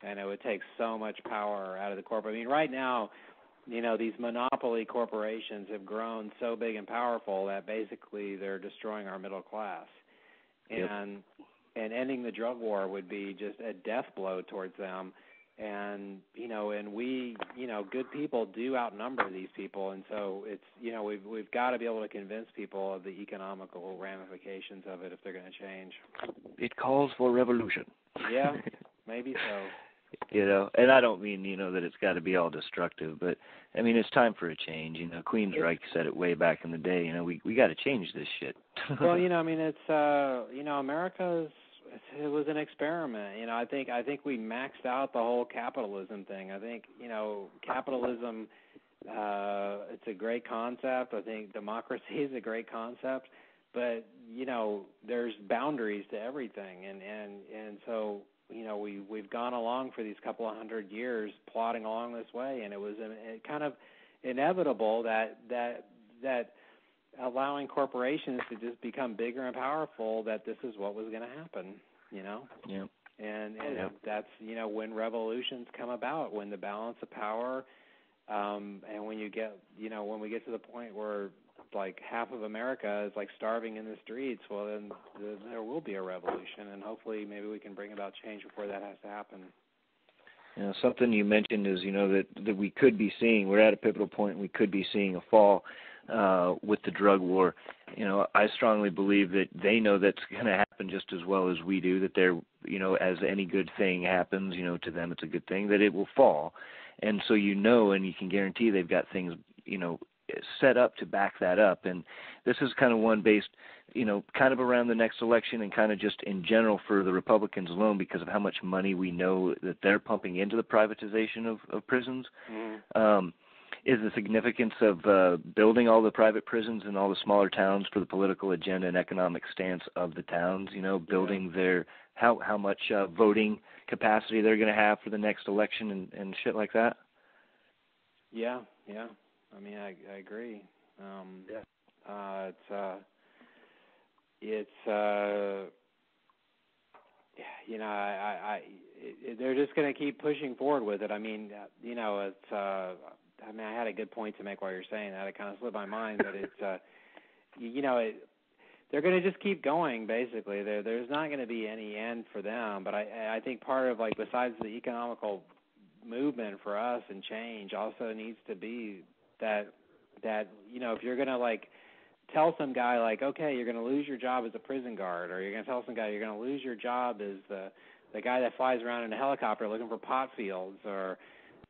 and it would take so much power out of the corporate. I mean, right now, these monopoly corporations have grown so big and powerful that basically they're destroying our middle class, and ending the drug war would be just a death blow towards them. And and we, good people do outnumber these people, and so it's, we've got to be able to convince people of the economical ramifications of it if they're going to change. It calls for revolution. Yeah, maybe so. And I don't mean, that it's got to be all destructive, but I mean, it's time for a change. Queensryche said it way back in the day, we got to change this shit. Well, it's, America's, it was an experiment. I think we maxed out the whole capitalism thing. I think, capitalism, it's a great concept. I think democracy is a great concept, but, there's boundaries to everything. And so, we've gone along for these couple of 100 years plodding along this way, and it was kind of inevitable that allowing corporations to just become bigger and powerful, that this is what was going to happen, Yeah. And that's, when revolutions come about, when the balance of power, and when you get, when we get to the point where like half of America is like starving in the streets, well, then there will be a revolution, and hopefully maybe we can bring about change before that has to happen. Something you mentioned is, that we could be seeing, we're at a pivotal point, we could be seeing a fall with the drug war. I strongly believe that they know that's going to happen just as well as we do, that they're, as any good thing happens, to them it's a good thing, that it will fall. And so and you can guarantee they've got things, set up to back that up. And this is kind of one based, kind of around the next election and kind of just in general for the Republicans alone because of how much money we know that they're pumping into the privatization of prisons. Mm-hmm. Is the significance of building all the private prisons in all the smaller towns for the political agenda and economic stance of the towns, building their how much voting capacity they're going to have for the next election and shit like that? Yeah. I mean, I agree. They're just going to keep pushing forward with it. I mean, I had a good point to make while you're saying that. It kind of slipped my mind, but it's, they're going to just keep going, basically. There's not going to be any end for them, but I think part of, like, besides the economical movement for us and change also needs to be that if you're going to, like, tell some guy, like, okay, you're going to lose your job as a prison guard, or you're going to tell some guy you're going to lose your job as the guy that flies around in a helicopter looking for pot fields, or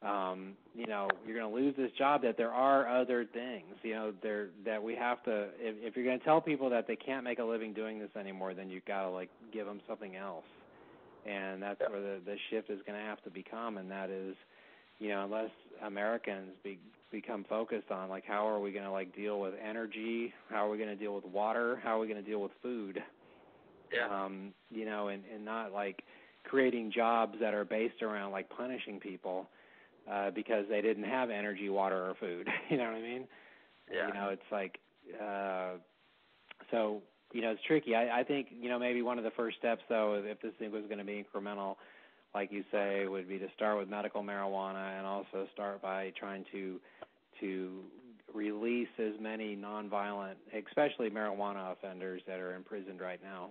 you're going to lose this job, that there are other things, that we have to, if you're going to tell people that they can't make a living doing this anymore, then you've got to, like, give them something else. And that's where the shift is going to have to become, and that is, unless Americans become focused on, like, how are we going to, like, deal with energy, how are we going to deal with water, how are we going to deal with food, and not, like, creating jobs that are based around, like, punishing people because they didn't have energy, water, or food. You know what I mean? Yeah. It's like, so, it's tricky. I think, maybe one of the first steps, though, if this thing was going to be incremental, like you say, would be to start with medical marijuana, and also start by trying to release as many nonviolent, especially marijuana offenders that are imprisoned right now.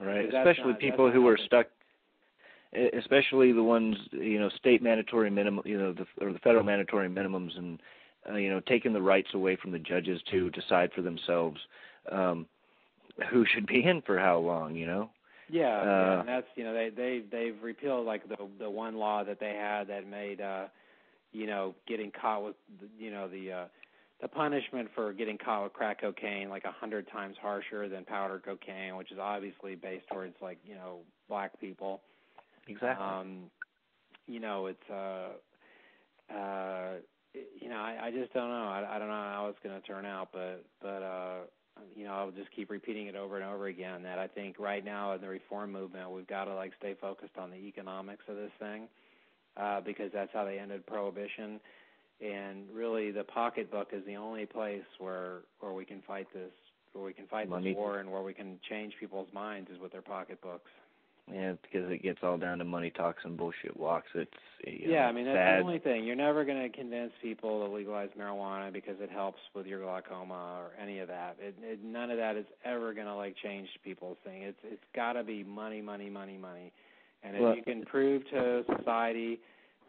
Right, especially people who are stuck, especially the ones, state mandatory minimum, or the federal mandatory minimums, and taking the rights away from the judges to decide for themselves who should be in for how long, Yeah, and that's, they've repealed, like, the one law that they had that made getting caught with the punishment for getting caught with crack cocaine like 100 times harsher than powder cocaine, which is obviously based towards, like, black people. Exactly. I just don't know. I don't know how it's going to turn out, but I'll just keep repeating it over and over again, that I think right now in the reform movement, we've got to, like, stay focused on the economics of this thing, because that's how they ended Prohibition. And really, the pocketbook is the only place where we can fight this, this war, and where we can change people's minds is with their pocketbooks. Yeah, because it gets all down to money talks and bullshit walks. It's I mean, that's sad. The only thing. You're never going to convince people to legalize marijuana because it helps with your glaucoma or any of that. None of that is ever going to, like, change people's thing. It's got to be money, money, money, money. And if you can prove to society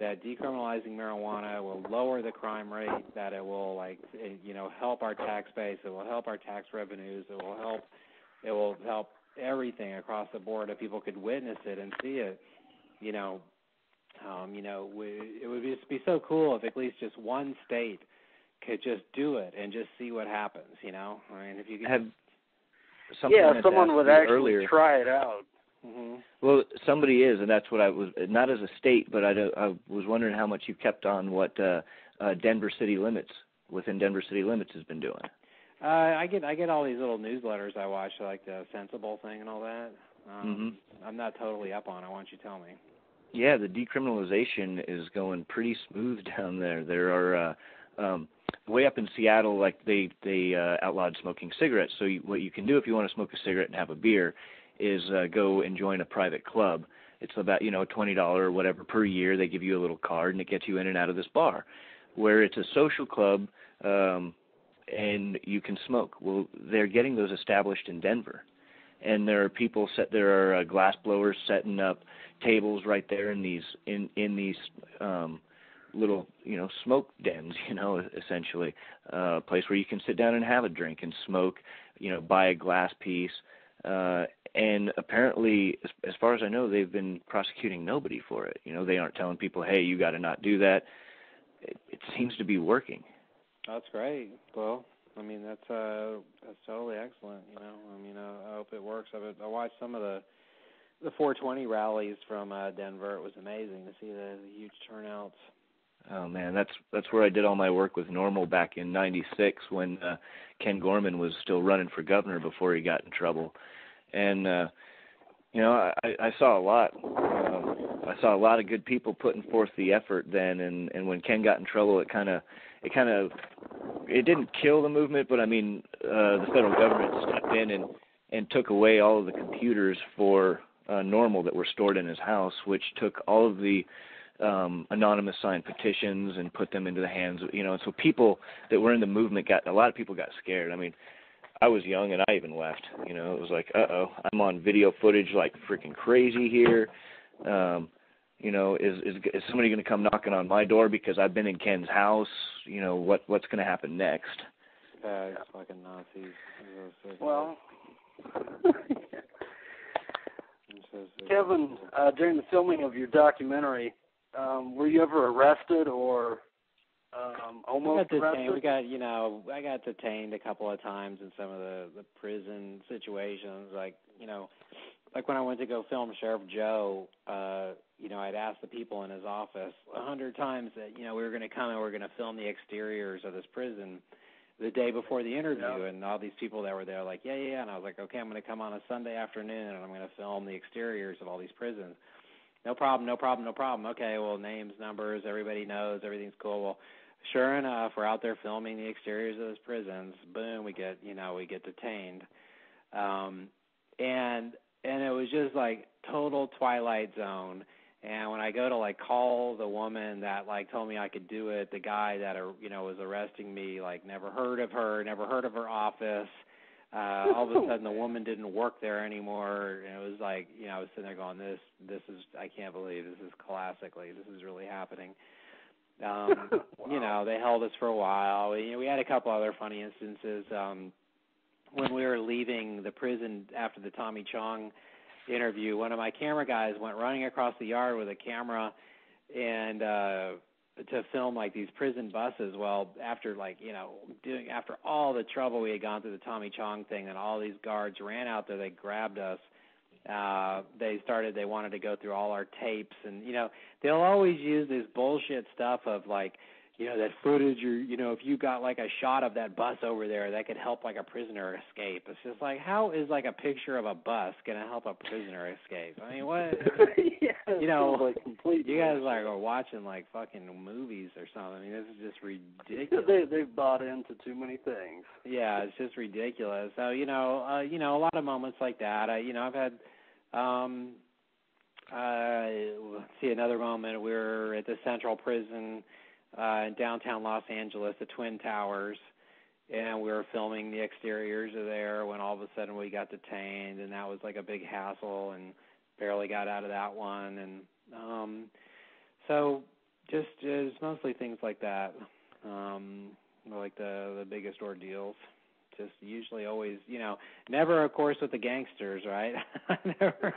that decriminalizing marijuana will lower the crime rate, that it will help our tax base, it will help our tax revenues, it will help everything across the board. If people could witness it and see it, it would just be so cool if at least just one state could just do it and just see what happens. I mean, if you could have someone would actually try it out. Mm-hmm. Well, somebody is, and that's what I was, not as a state, but I was wondering how much you kept on what Denver City Limits has been doing. I get all these little newsletters I watch, like the Sensible thing and all that. I'm not totally up on it. Why don't you tell me? Yeah, the decriminalization is going pretty smooth down there. There are way up in Seattle, like they outlawed smoking cigarettes. So what you can do if you want to smoke a cigarette and have a beer is go and join a private club. It's about $20 or whatever per year. They give you a little card and it gets you in and out of this bar, where it's a social club and you can smoke. Well, they're getting those established in Denver, and there are glass blowers setting up tables right there in these little smoke dens, essentially a place where you can sit down and have a drink and smoke, buy a glass piece. And apparently, as far as I know, they've been prosecuting nobody for it. They aren't telling people, hey, you got to not do that. It seems to be working. That's great. Well, I mean, that's totally excellent. I mean, I hope it works. I watched some of the 420 rallies from Denver. It was amazing to see the huge turnouts. Oh man, that's where I did all my work with NORML back in '96 when Ken Gorman was still running for governor before he got in trouble. And I saw a lot. I saw a lot of good people putting forth the effort then. And when Ken got in trouble, it didn't kill the movement, but I mean, the federal government stepped in and took away all of the computers for NORML that were stored in his house, which took all of the anonymous signed petitions and put them into the hands of, and so people that were in the movement a lot of people got scared. I mean, I was young and I even left. It was like, I'm on video footage like freaking crazy here. Is somebody going to come knocking on my door because I've been in Ken's house? What's going to happen next? Fucking Nazis. Well, Kevin, during the filming of your documentary, were you ever arrested or almost arrested? I got detained a couple of times in some of the prison situations. Like when I went to go film Sheriff Joe, I'd asked the people in his office 100 times that, we were going to come and we were going to film the exteriors of this prison the day before the interview, and all these people that were there like, yeah, and I was like, okay, I'm going to come on a Sunday afternoon and I'm going to film the exteriors of all these prisons. No problem. Okay, well, names, numbers, everybody knows, everything's cool. Well, sure enough, we're out there filming the exteriors of those prisons. Boom, we get detained. And it was just like total Twilight Zone. And when I go to call the woman that told me I could do it, the guy that was arresting me never heard of her office. All of a sudden the woman didn't work there anymore, and it was I was sitting there going, this is, I can't believe this is classically, this is really happening. Wow. They held us for a while. We had a couple other funny instances. When we were leaving the prison after the Tommy Chong interview, one of my camera guys went running across the yard with a camera and to film these prison buses. Well, after after all the trouble we had gone through the Tommy Chong thing, and all these guards ran out there, they grabbed us. They wanted to go through all our tapes, and they'll always use this bullshit stuff of that footage, or if you got a shot of that bus over there, that could help a prisoner escape. It's just how is a picture of a bus gonna help a prisoner escape? I mean, what? You guys are watching fucking movies or something. I mean, this is just ridiculous. They've bought into too many things. Yeah, it's just ridiculous. So a lot of moments like that. I've had. Let's see, another moment. We were at the Central Prison in downtown Los Angeles, the Twin Towers, and we were filming the exteriors of there when all of a sudden we got detained, and that was a big hassle, and barely got out of that one, and so just it's mostly things like that, like the biggest ordeals. Just usually always, never, of course, with the gangsters, right? Never,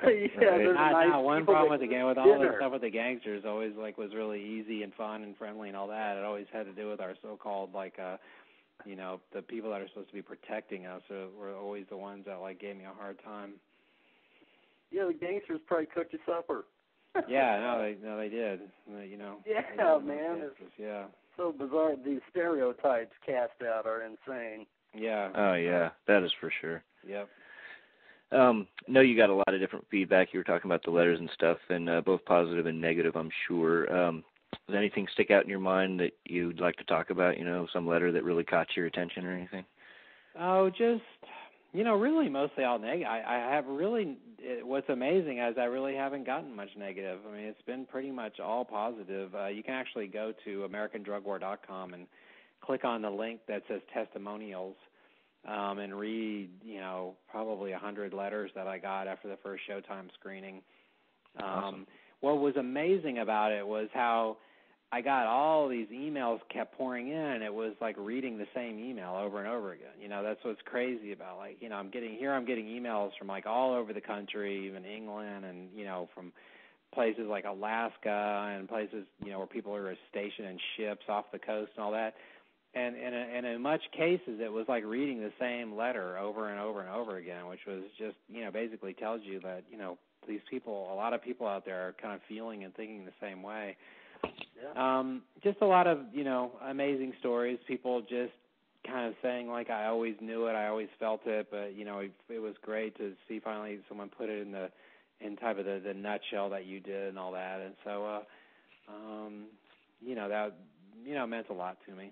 not one problem with with all the stuff with the gangsters. Always was really easy and fun and friendly and all that. It always had to do with our so-called the people that are supposed to be protecting us were always the ones that gave me a hard time. Yeah, the gangsters probably cooked you supper. Yeah, they did. Yeah, man. Yeah. So bizarre. These stereotypes cast out are insane. Yeah. Oh, yeah, that is for sure. Yep. No, you got a lot of different feedback. You were talking about the letters and stuff, and both positive and negative, I'm sure. Does anything stick out in your mind that you'd like to talk about, some letter that really caught your attention or anything? Oh, just, really mostly all negative. I have really, what's amazing is I really haven't gotten much negative. I mean, it's been pretty much all positive. You can actually go to AmericanDrugWar.com and click on the link that says testimonials and read, probably 100 letters that I got after the first Showtime screening. Awesome. What was amazing about it was how I got all these emails kept pouring in, and it was like reading the same email over and over again. That's what's crazy about, I'm getting emails from all over the country, even England, and, from places like Alaska and places, where people are stationed in ships off the coast and all that. And in much cases, it was like reading the same letter over and over and over again, which was just, basically tells you that, these people, a lot of people out there are kind of feeling and thinking the same way. Yeah. Just a lot of, amazing stories. People just kind of saying, I always knew it, I always felt it, but, it was great to see finally someone put it in type of the nutshell that you did and all that. And so, that, meant a lot to me.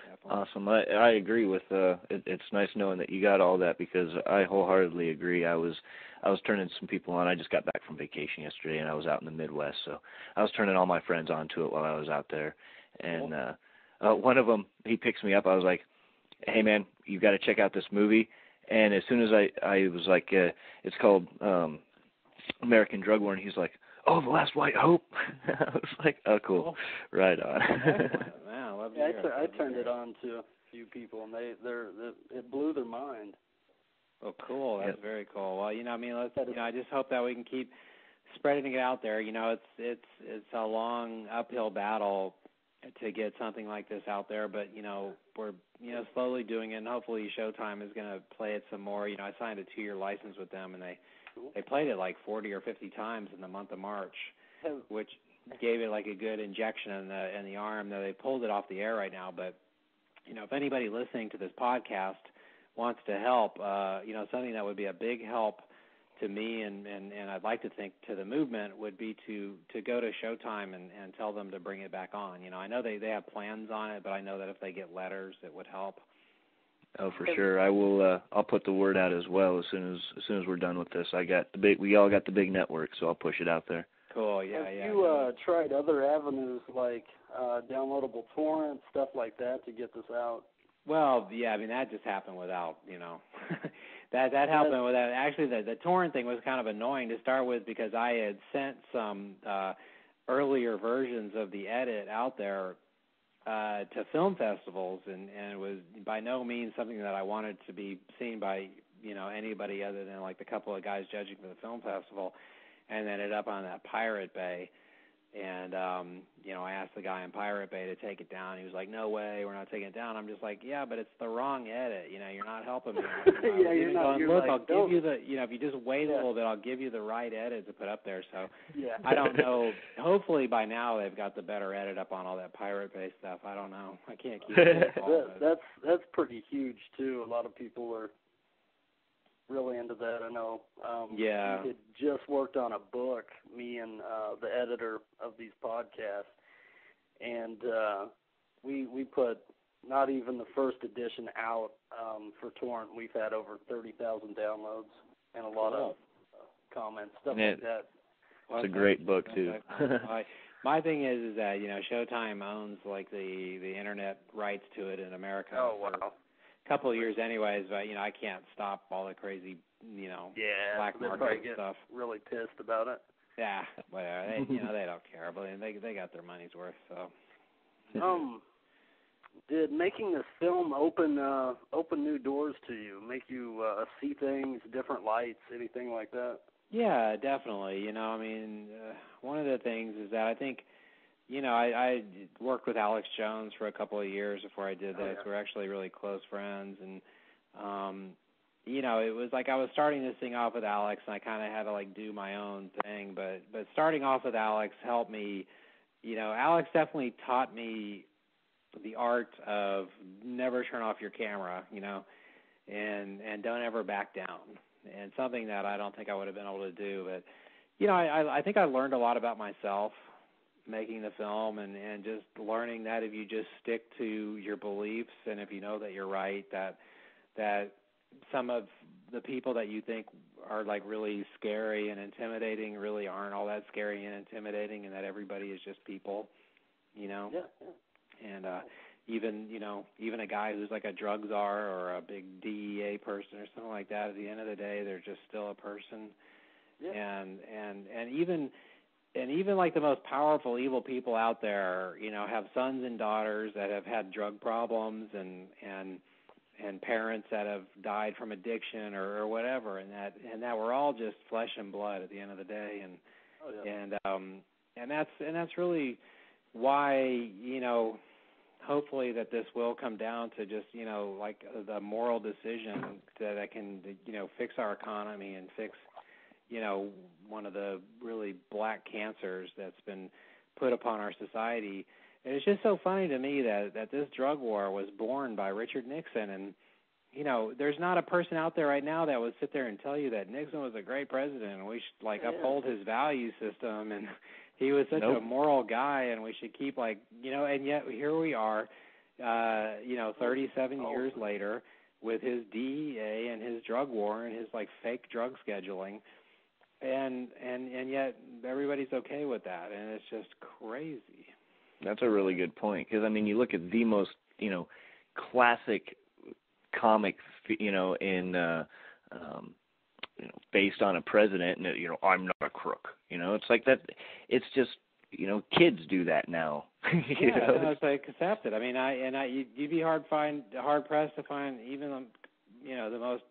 Definitely. Awesome. I agree with it's nice knowing that you got all that, because I wholeheartedly agree. I was turning some people on. I just got back from vacation yesterday, and I was out in the Midwest, so I was turning all my friends onto it while I was out there. And one of them, he picks me up. I was like, "Hey man, you got to check out this movie." And as soon as I was like, it's called American Drug War, and he's like, "Oh, The Last White Hope." I was like, "Oh, cool, right on." Wow, love to yeah, hear I turned it on to a few people, and it blew their mind. Oh, cool. That's very cool. Well, I just hope that we can keep spreading it out there. It's a long uphill battle to get something like this out there, but we're slowly doing it, and hopefully Showtime is going to play it some more. I signed a 2-year license with them, and they played it 40 or 50 times in the month of March, which gave it a good injection in the arm. Now they pulled it off the air right now, but if anybody listening to this podcast wants to help, something that would be a big help to me and I'd like to think to the movement would be to go to Showtime and tell them to bring it back on. I know they have plans on it, but I know that if they get letters, it would help. Oh, for sure. I will. I'll put the word out as well as soon as we're done with this. We all got the big network, so I'll push it out there. Cool. Yeah. Have you tried other avenues like downloadable torrents, stuff like that, to get this out? Well, yeah. I mean, that just happened without, that happened without. Actually, the torrent thing was kind of annoying to start with, because I had sent some earlier versions of the edit out there to film festivals, and it was by no means something that I wanted to be seen by anybody other than the couple of guys judging for the film festival, and ended up on that Pirate Bay, and I asked the guy in Pirate Bay to take it down. He was like, "No way, we're not taking it down." I'm just like, "Yeah, but it's the wrong edit. You're not helping me." Yeah, you're not. Look, I'll give you the. If you just wait a little bit, I'll give you the right edit to put up there. So yeah. I don't know. Hopefully by now they've got the better edit up on all that Pirate Bay stuff. I don't know. I can't keep it. That's pretty huge too. A lot of people are really into that. I know. Yeah. We had just worked on a book, me and the editor of these podcasts, and we put not even the first edition out for torrent. We've had over 30,000 downloads and a lot of comments, stuff like that. It's a great book too. My thing is that Showtime owns the internet rights to it in America. Oh wow. couple of years anyways, but, I can't stop all the crazy, black market stuff. Really pissed about it. Yeah, whatever. They, they don't care, but they got their money's worth, so. Did making this film open new doors to you, make you see things, different lights, anything like that? Yeah, definitely. One of the things is that I think, I worked with Alex Jones for a couple of years before I did this. We're actually really close friends, and it was like I was starting this thing off with Alex, and I kind of had to do my own thing. But starting off with Alex helped me. Alex definitely taught me the art of never turn off your camera, and don't ever back down. And something that I don't think I would have been able to do. But, I think I learned a lot about myself making the film and just learning that if you just stick to your beliefs and if you know that you're right, that some of the people that you think are really scary and intimidating really aren't all that scary and intimidating, and that everybody is just people, Yeah. And even a guy who's like a drug czar or a big DEA person or something like that, at the end of the day, they're just still a person. Yeah. And even like the most powerful evil people out there, have sons and daughters that have had drug problems and parents that have died from addiction or whatever, and that we're all just flesh and blood at the end of the day, and that's really why hopefully that this will come down to just the moral decision that can fix our economy and fix one of the really black cancers that's been put upon our society. And it's just so funny to me that this drug war was born by Richard Nixon, and there's not a person out there right now that would sit there and tell you that Nixon was a great president and we should uphold his value system, and he was such a moral guy and we should keep and yet here we are 37 years later with his DEA and his drug war and his fake drug scheduling, and yet everybody's okay with that, and it's just crazy. That's a really good point, because you look at the most classic comic in based on a president, and I'm not a crook. It's like that. It's just kids do that now. It's accepted. You'd be hard pressed to find even the most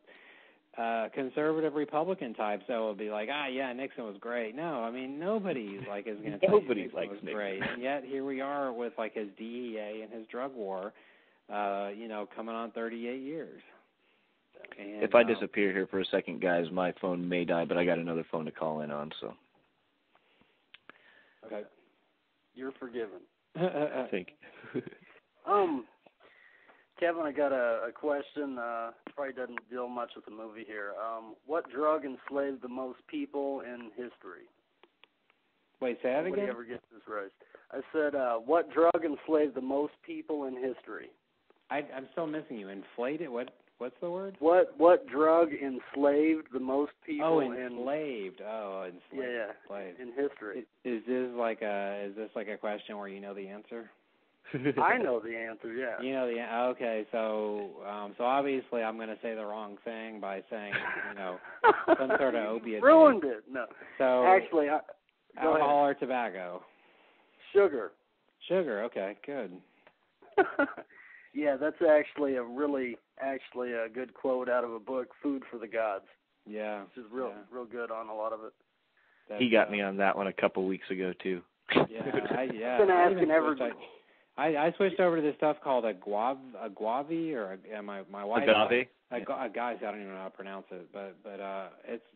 conservative Republican types that will be Nixon was great. No, nobody is going to tell you Nixon was great. And yet here we are with his DEA and his drug war, coming on 38 years. And, if I disappear here for a second, guys, my phone may die, but I got another phone to call in on, so. Okay. You're forgiven. Thank you. Kevin, I got a question. Probably doesn't deal much with the movie here. What drug enslaved the most people in history? Wait, say that again? Nobody ever gets this right. I said, what drug enslaved the most people in history? I'm still missing you. Inflated? What's the word? What drug enslaved the most people? Enslaved. Enslaved. Yeah. Enslaved. In history. Is this like a question where you know the answer? I know the answer. Yeah. You know the answer. Okay. So obviously I'm going to say the wrong thing by saying some sort of opiate. Ruined it. No. So actually, alcohol or tobacco. Sugar. Sugar. Okay. Good. Yeah, that's actually a good quote out of a book, Food for the Gods. Yeah. Which is real good on a lot of it. He got me on that one a couple weeks ago, too. Yeah. I've been asking everybody. I switched over to this stuff called agave, or my wife. Agave? Agave, I don't even know how to pronounce it, but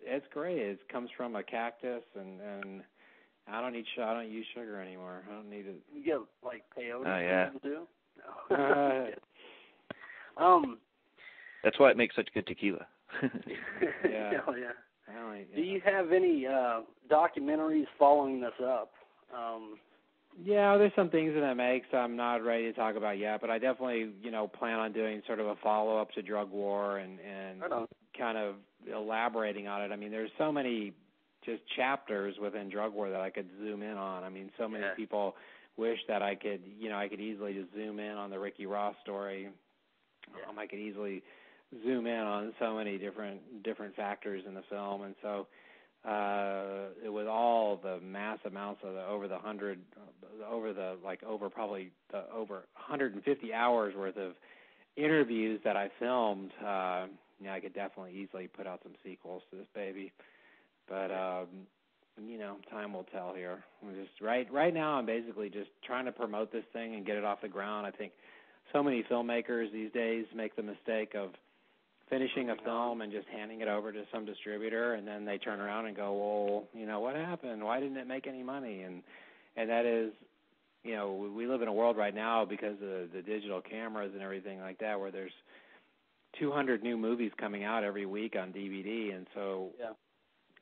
it's great. It comes from a cactus, and I don't use sugar anymore. I don't need it. You get peyote. Oh yeah. Too? That's why it makes such good tequila. Yeah. Hell yeah. Do you have any documentaries following this up? Yeah, there's some things that I make, so I'm not ready to talk about yet, but I definitely, plan on doing sort of a follow-up to Drug War and kind of elaborating on it. There's so many just chapters within Drug War that I could zoom in on. So many people wish that I could easily just zoom in on the Ricky Ross story I could easily zoom in on so many different factors in the film, and so it was all the mass amounts of over 150 hours worth of interviews that I filmed. I could definitely easily put out some sequels to this baby, but time will tell here. I'm just right now I'm basically just trying to promote this thing and get it off the ground. I think so many filmmakers these days make the mistake of finishing a film and just handing it over to some distributor, and then they turn around and go, well, what happened? Why didn't it make any money? And that is, we live in a world right now because of the digital cameras and everything like that, where there's 200 new movies coming out every week on DVD, and so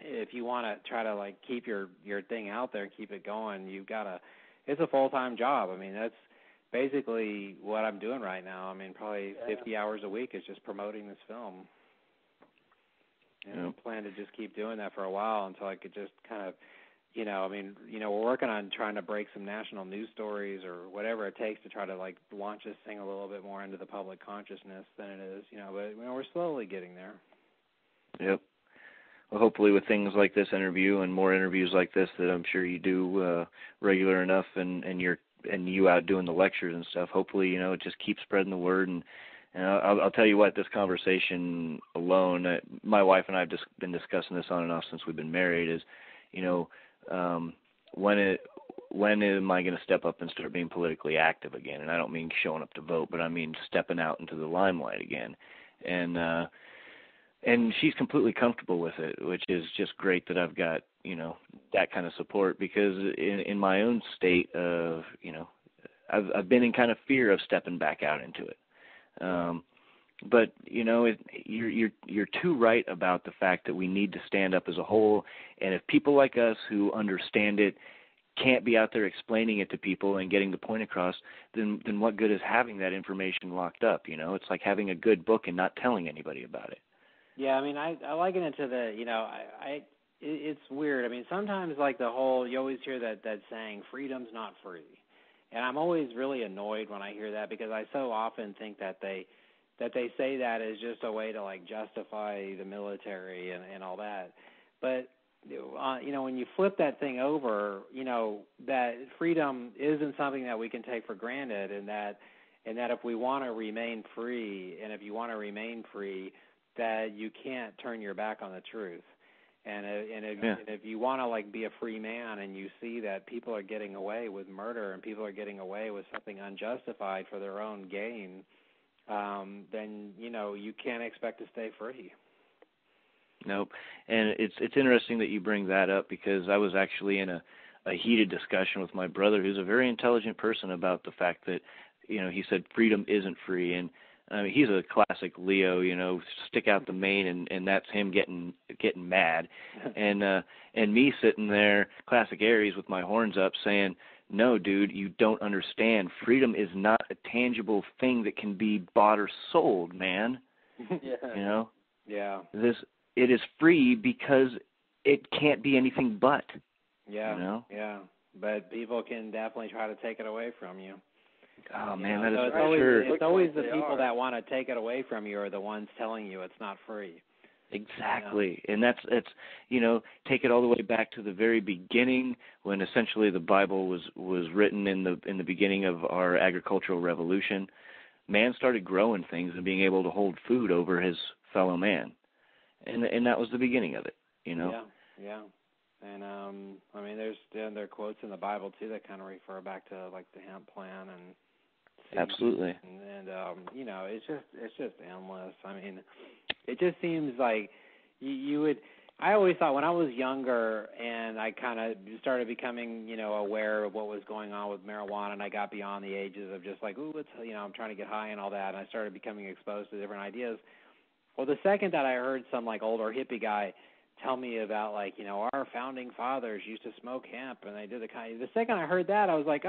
if you want to try to keep your thing out there and keep it going, you've got to. It's a full-time job. I mean, that's basically what I'm doing right now. I mean, probably 50 hours a week is just promoting this film. And I plan to just keep doing that for a while until I could just kind of, we're working on trying to break some national news stories or whatever it takes to try to launch this thing a little bit more into the public consciousness than it is, but we're slowly getting there. Yep. Well, hopefully with things like this interview and more interviews like this that I'm sure you do regular enough and you out doing the lectures and stuff, hopefully, it just keeps spreading the word. And I'll tell you what, this conversation alone, my wife and I have just been discussing this on and off since we've been married, is, when am I going to step up and start being politically active again? And I don't mean showing up to vote, but I mean stepping out into the limelight again. And she's completely comfortable with it, which is just great that I've got, that kind of support, because in my own state of, I've been in kind of fear of stepping back out into it. But, you're too right about the fact that we need to stand up as a whole. And if people like us who understand it can't be out there explaining it to people and getting the point across, then what good is having that information locked up? It's like having a good book and not telling anybody about it. Yeah, I mean, I liken it to the, it's weird. I mean, sometimes the whole, you always hear that saying, freedom's not free. And I'm always really annoyed when I hear that, because I so often think that they say that as just a way to justify the military and all that. But, when you flip that thing over, that freedom isn't something that we can take for granted, and that if we want to remain free, and if you want to remain free, that you can't turn your back on the truth. And if you want to be a free man, and you see that people are getting away with murder and people are getting away with something unjustified for their own gain, then you can't expect to stay free. Nope. And it's interesting that you bring that up, because I was actually in a heated discussion with my brother, who's a very intelligent person, about the fact that he said freedom isn't free. And I mean, he's a classic Leo, stick out the mane, and that's him getting mad, and me sitting there, classic Aries, with my horns up, saying, no, dude, you don't understand. Freedom is not a tangible thing that can be bought or sold, man. Yeah. Yeah. It is free because it can't be anything but. Yeah. Yeah. But people can definitely try to take it away from you. Oh, man, that is it's always the people that want to take it away from you are the ones telling you it's not free. Exactly. And that's take it all the way back to the very beginning, when essentially the Bible was written in the beginning of our agricultural revolution. Man started growing things and being able to hold food over his fellow man. And that was the beginning of it, Yeah. And I mean, there are quotes in the Bible too that kind of refer back to the hemp plan and absolutely. And it's just endless. I mean, it just seems like you would. I always thought when I was younger and I kind of started becoming aware of what was going on with marijuana, and I got beyond the ages of just I'm trying to get high and all that, and I started becoming exposed to different ideas. Well, the second that I heard some older hippie guy tell me about our founding fathers used to smoke hemp and they did the second I heard that, I was like,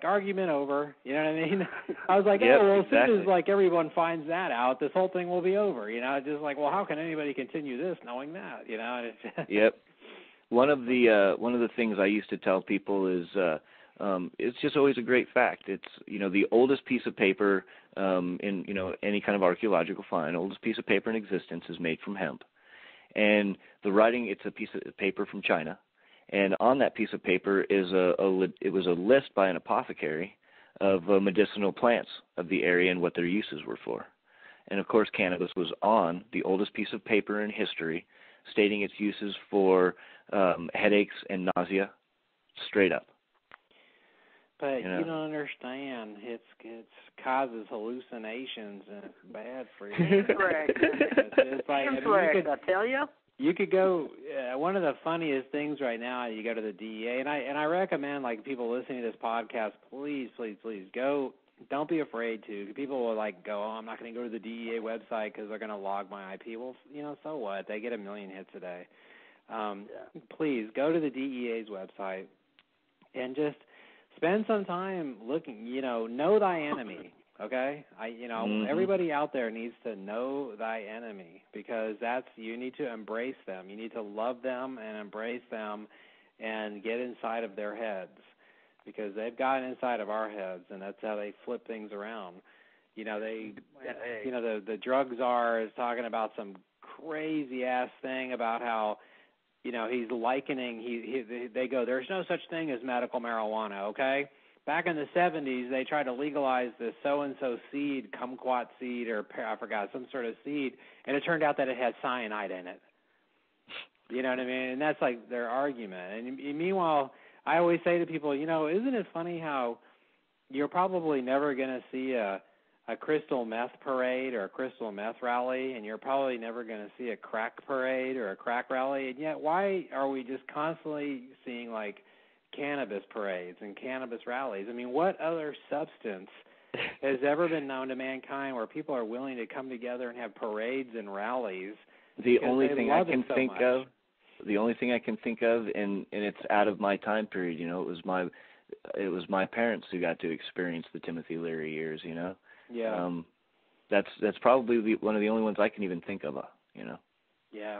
argument over. You know what I mean? I was like, yep, as exactly. soon as everyone finds that out, this whole thing will be over. Just how can anybody continue this knowing that? Yep. One of the things I used to tell people is it's just always a great fact. It's, the oldest piece of paper in, any kind of archaeological find, oldest piece of paper in existence is made from hemp. And the writing, it's a piece of paper from China. And on that piece of paper is it was a list by an apothecary of medicinal plants of the area and what their uses were for. And, of course, cannabis was on the oldest piece of paper in history, stating its uses for headaches and nausea, straight up. But you don't understand. It causes hallucinations, and it's bad for you. Correct. It's like, I tell you. You could go. One of the funniest things right now, you go to the DEA, and I recommend, like, people listening to this podcast, please go. Don't be afraid to. People will go, I'm not going to go to the DEA website because they're going to log my IP. Well, so what? They get 1 million hits a day. Please go to the DEA's website and just spend some time looking. Know thy enemy. Okay, everybody out there needs to know thy enemy, because you need to embrace them. You need to love them and embrace them, and get inside of their heads, because they've gotten inside of our heads, and that's how they flip things around. The drug czar is talking about some crazy ass thing about how, he's likening. They go, there's no such thing as medical marijuana. Okay. Back in the 70s, they tried to legalize this so-and-so seed, kumquat seed, or I forgot, some sort of seed, and it turned out that it had cyanide in it. You know what I mean? And that's like their argument. And meanwhile, I always say to people, isn't it funny how you're probably never going to see a crystal meth parade or a crystal meth rally, and you're probably never going to see a crack parade or a crack rally, and yet why are we just constantly seeing, cannabis parades and cannabis rallies? I mean, what other substance has ever been known to mankind where people are willing to come together and have parades and rallies? The only thing I can think of, and it's out of my time period, it was my parents who got to experience the Timothy Leary years, Yeah. That's probably one of the only ones I can even think of, Yeah.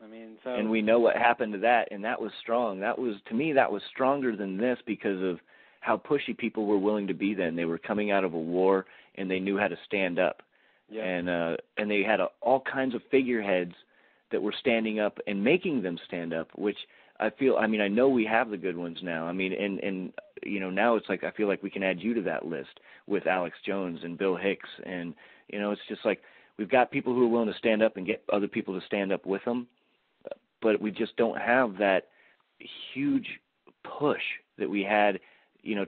I mean, so. And we know what happened to that, and that was strong. To me, that was stronger than this because of how pushy people were willing to be then. They were coming out of a war, and they knew how to stand up. Yeah. And they had all kinds of figureheads that were standing up and making them stand up, which I know we have the good ones now. I mean, and now it's I feel like we can add you to that list with Alex Jones and Bill Hicks, and, it's just we've got people who are willing to stand up and get other people to stand up with them, but we just don't have that huge push that we had,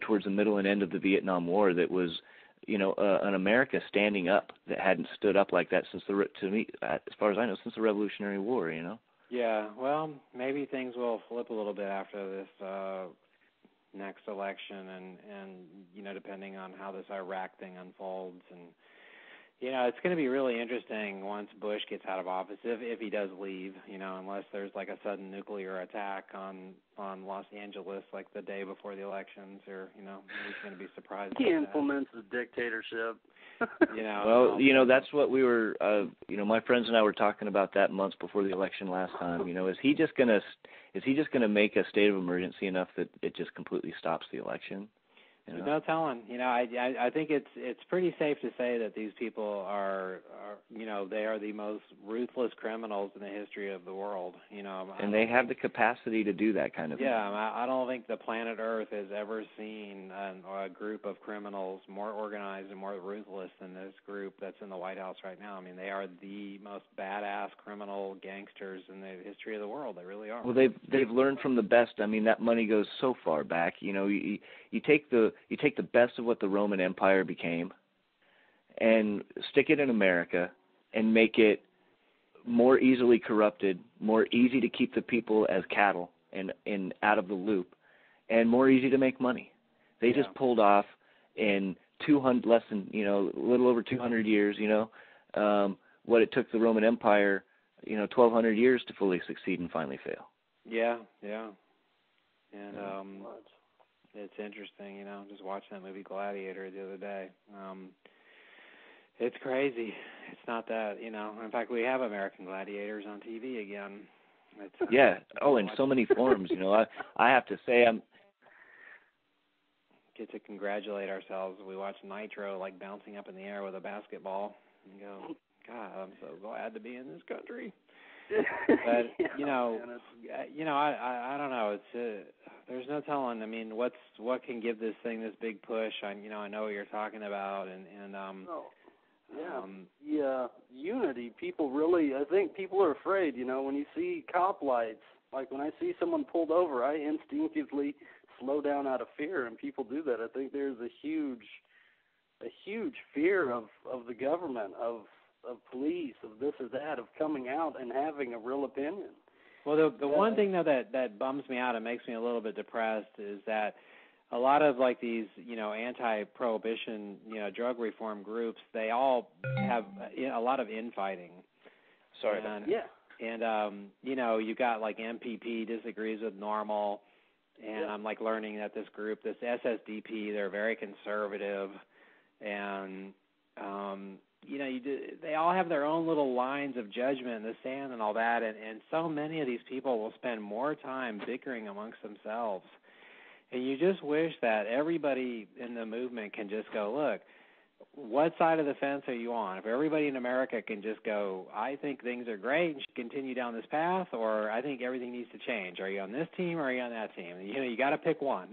towards the middle and end of the Vietnam War that was, an America standing up that hadn't stood up like that since as far as I know, since the Revolutionary War, Yeah, well, maybe things will flip a little bit after this next election, and depending on how this Iraq thing unfolds, and it's going to be really interesting once Bush gets out of office, if he does leave, unless there's a sudden nuclear attack on Los Angeles the day before the elections, or he's going to be surprised. He implements his dictatorship. Well, that's what we were. My friends and I were talking about that months before the election last time. Is he just gonna make a state of emergency enough that it just completely stops the election? There's no telling. I think it's pretty safe to say that these people are they are the most ruthless criminals in the history of the world. And they have the capacity to do that kind of thing. Yeah, I don't think the planet Earth has ever seen a group of criminals more organized and more ruthless than this group that's in the White House right now. I mean, they are the most badass criminal gangsters in the history of the world. They really are. Well, they've learned from the best. I mean, that money goes so far back. You take the best of what the Roman Empire became and stick it in America and make it more easily corrupted, more easy to keep the people as cattle and out of the loop, and more easy to make money. They just pulled off in a little over 200 years, what it took the Roman Empire, 1,200 years to fully succeed and finally fail. Yeah. And it's interesting, just watching that movie Gladiator the other day. It's crazy. It's not that, in fact, we have American Gladiators on TV again. Yeah. Oh, in so many forms, I have to say get to congratulate ourselves. We watch Nitro like bouncing up in the air with a basketball and go, God, I'm so glad to be in this country. But I don't know. It's there's no telling. I mean, what can give this thing this big push? I know what you're talking about, unity. People really, I think people are afraid. When you see cop lights, like when I see someone pulled over, I instinctively slow down out of fear, and people do that. I think there's a huge fear of the government, of police, of this or that, of coming out and having a real opinion. Well, the one thing though that bums me out and makes me a little bit depressed is that a lot of like these, anti-prohibition, drug reform groups, they all have a lot of infighting. Sorry. And you got like MPP disagrees with NORML, and I'm like learning that this group, this SSDP, they're very conservative, and they all have their own little lines of judgment in the sand and all that, and so many of these people will spend more time bickering amongst themselves. And you just wish that everybody in the movement can just go, look, what side of the fence are you on? If everybody in America can just go, I think things are great and should continue down this path, or I think everything needs to change. Are you on this team or are you on that team? You got to pick one.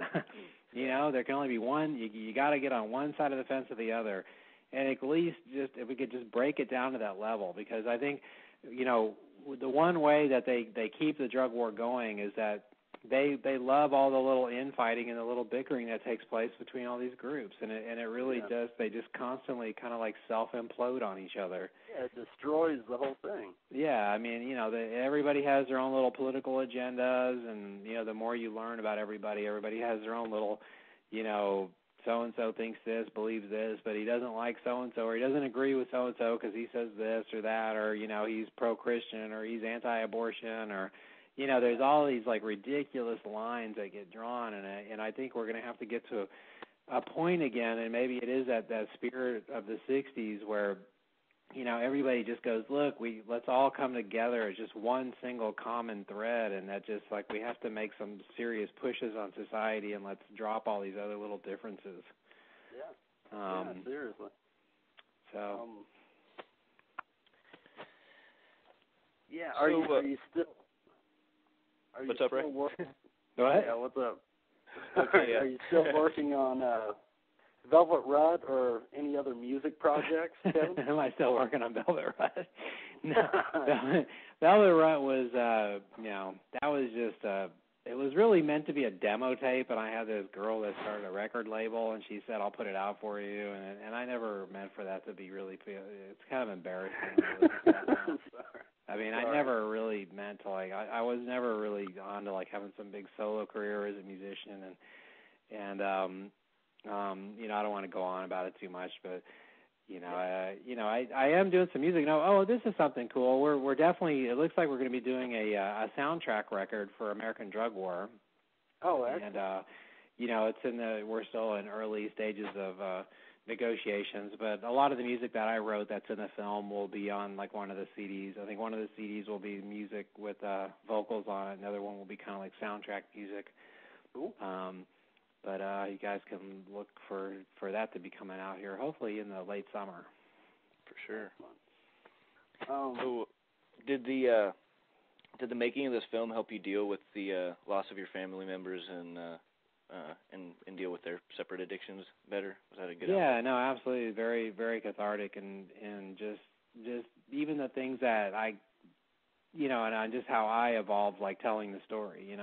There can only be one. You got to get on one side of the fence or the other. And at least if we could just break it down to that level, because I think, the one way that they keep the drug war going is that they love all the little infighting and the little bickering that takes place between all these groups, and it really does. They just constantly kind of like self-implode on each other. Yeah, it destroys the whole thing. Yeah, I mean, everybody has their own little political agendas, and the more you learn about everybody has their own little, so-and-so thinks this, believes this, but he doesn't like so-and-so, or he doesn't agree with so-and-so because he says this or that, or, he's pro-Christian, or he's anti-abortion, or, there's all these, like, ridiculous lines that get drawn, and I think we're going to have to get to a point again, and maybe it is that spirit of the 60s where, everybody just goes, look, let's all come together as just one single common thread, and that just, like, we have to make some serious pushes on society, and let's drop all these other little differences. Yeah, seriously. So. Are you still... What's up, Ray? Go ahead. Yeah, what's up? Okay, Are you still working on Velvet Rut or any other music projects, Kevin? Am I still working on Velvet Rut? No. Velvet Rut was, that was just, it was really meant to be a demo tape, and I had this girl that started a record label, and she said, I'll put it out for you, and I never meant for that to be really, it's kind of embarrassing. I mean, I never really meant to, like, I was never really on to, like, having some big solo career as a musician, and I don't want to go on about it too much, but, I am doing some music. This is something cool. We're definitely, it looks like we're going to be doing a soundtrack record for American Drug War. Oh, excellent. And, we're still in early stages of negotiations, but a lot of the music that I wrote that's in the film will be on like one of the CDs. I think one of the CDs will be music with vocals on it. Another one will be kind of like soundtrack music. Cool. But you guys can look for that to be coming out here, hopefully in the late summer. For sure. So, did the making of this film help you deal with the loss of your family members and deal with their separate addictions better? Was that a good outcome? No, absolutely. Very, very cathartic, and just even the things that I, and just how I evolved, like telling the story,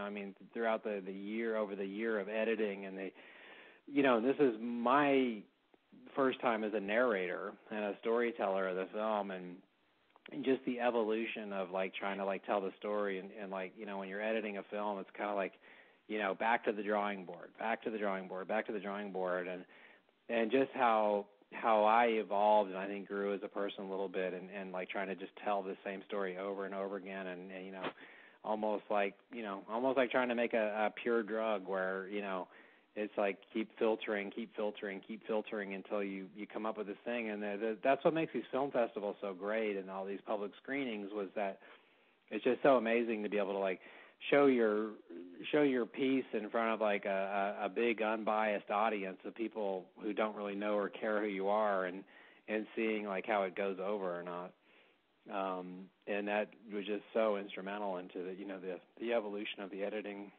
throughout the year of editing, and this is my first time as a narrator and a storyteller of the film, and just the evolution of like trying to like tell the story, and like, when you're editing a film, it's kind of like, back to the drawing board, and just how I evolved and I think grew as a person a little bit, and like trying to just tell the same story over and over again, and almost like trying to make a pure drug where, it's like keep filtering until you come up with this thing. And that's what makes these film festivals so great and all these public screenings, was that it's just so amazing to be able to like show your piece in front of like a big unbiased audience of people who don't really know or care who you are, and seeing like how it goes over or not. And that was just so instrumental into the evolution of the editing.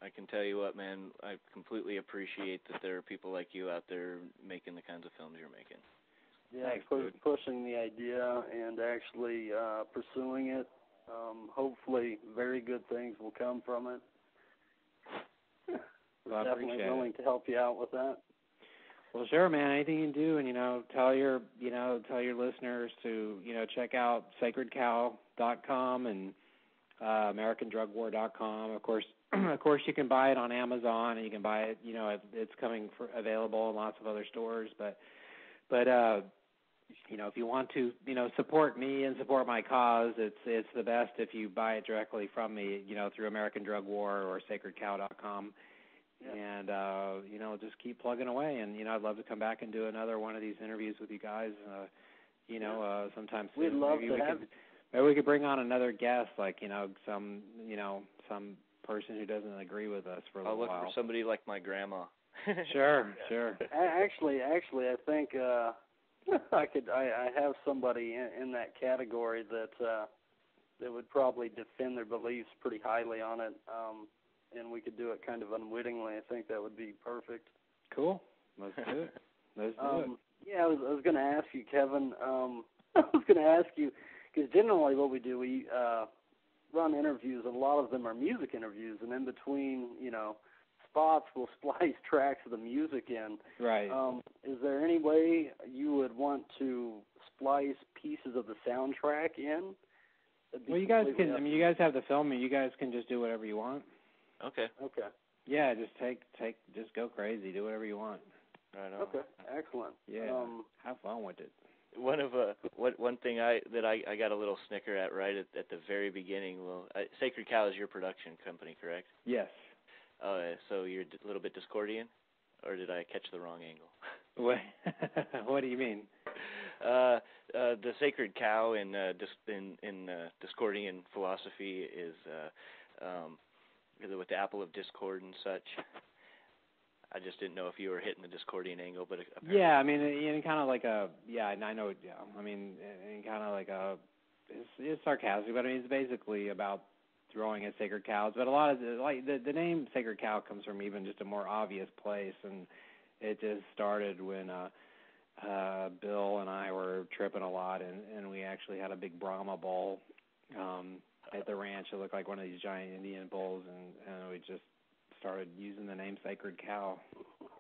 I can tell you what, man, I completely appreciate that there are people like you out there making the kinds of films you're making. Yeah, Thanks, pushing the idea and actually pursuing it. Hopefully very good things will come from it. We're definitely willing to help you out with that. Well, sure, man. Anything you can do, and tell your listeners to check out sacredcow.com and AmericanDrugWar.com. Of course, you can buy it on Amazon, and you can buy it. It's coming available in lots of other stores. But if you want to support me and support my cause, it's the best if you buy it directly from me. Through American Drug War or SacredCow.com. Yeah. And just keep plugging away. And I'd love to come back and do another one of these interviews with you guys. Sometime soon. We'd love to have. Maybe we could bring on another guest, like some person who doesn't agree with us for a little while. I'll look for somebody like my grandma. Sure. Actually, I think I have somebody in that category that would probably defend their beliefs pretty highly on it. And we could do it kind of unwittingly. I think that would be perfect. Cool. Let's do it. Yeah, I was going to ask you, Kevin. Because generally what we do, we run interviews, and a lot of them are music interviews, and in between, spots, we'll splice tracks of the music in. Right. Is there any way you would want to splice pieces of the soundtrack in? Well, you guys can. You guys have the film, and you guys can just do whatever you want. Okay. Yeah, just go crazy. Do whatever you want. Right on. Okay, excellent. Yeah, have fun with it. One thing I got a little snicker at right at the very beginning. Well, Sacred Cow is your production company, correct? Yes. So you're a little bit Discordian, or did I catch the wrong angle? What do you mean? The Sacred Cow in Discordian philosophy is with the apple of discord and such. I just didn't know if you were hitting the Discordian angle, but yeah, I mean, in kind of like I know. Yeah, I mean, in kind of like it's sarcastic, but I mean, it's basically about throwing at sacred cows. But a lot of the name Sacred Cow comes from even just a more obvious place, and it just started when Bill and I were tripping a lot, and we actually had a big Brahma bull at the ranch. It looked like one of these giant Indian bulls, and we just started using the name Sacred Cow.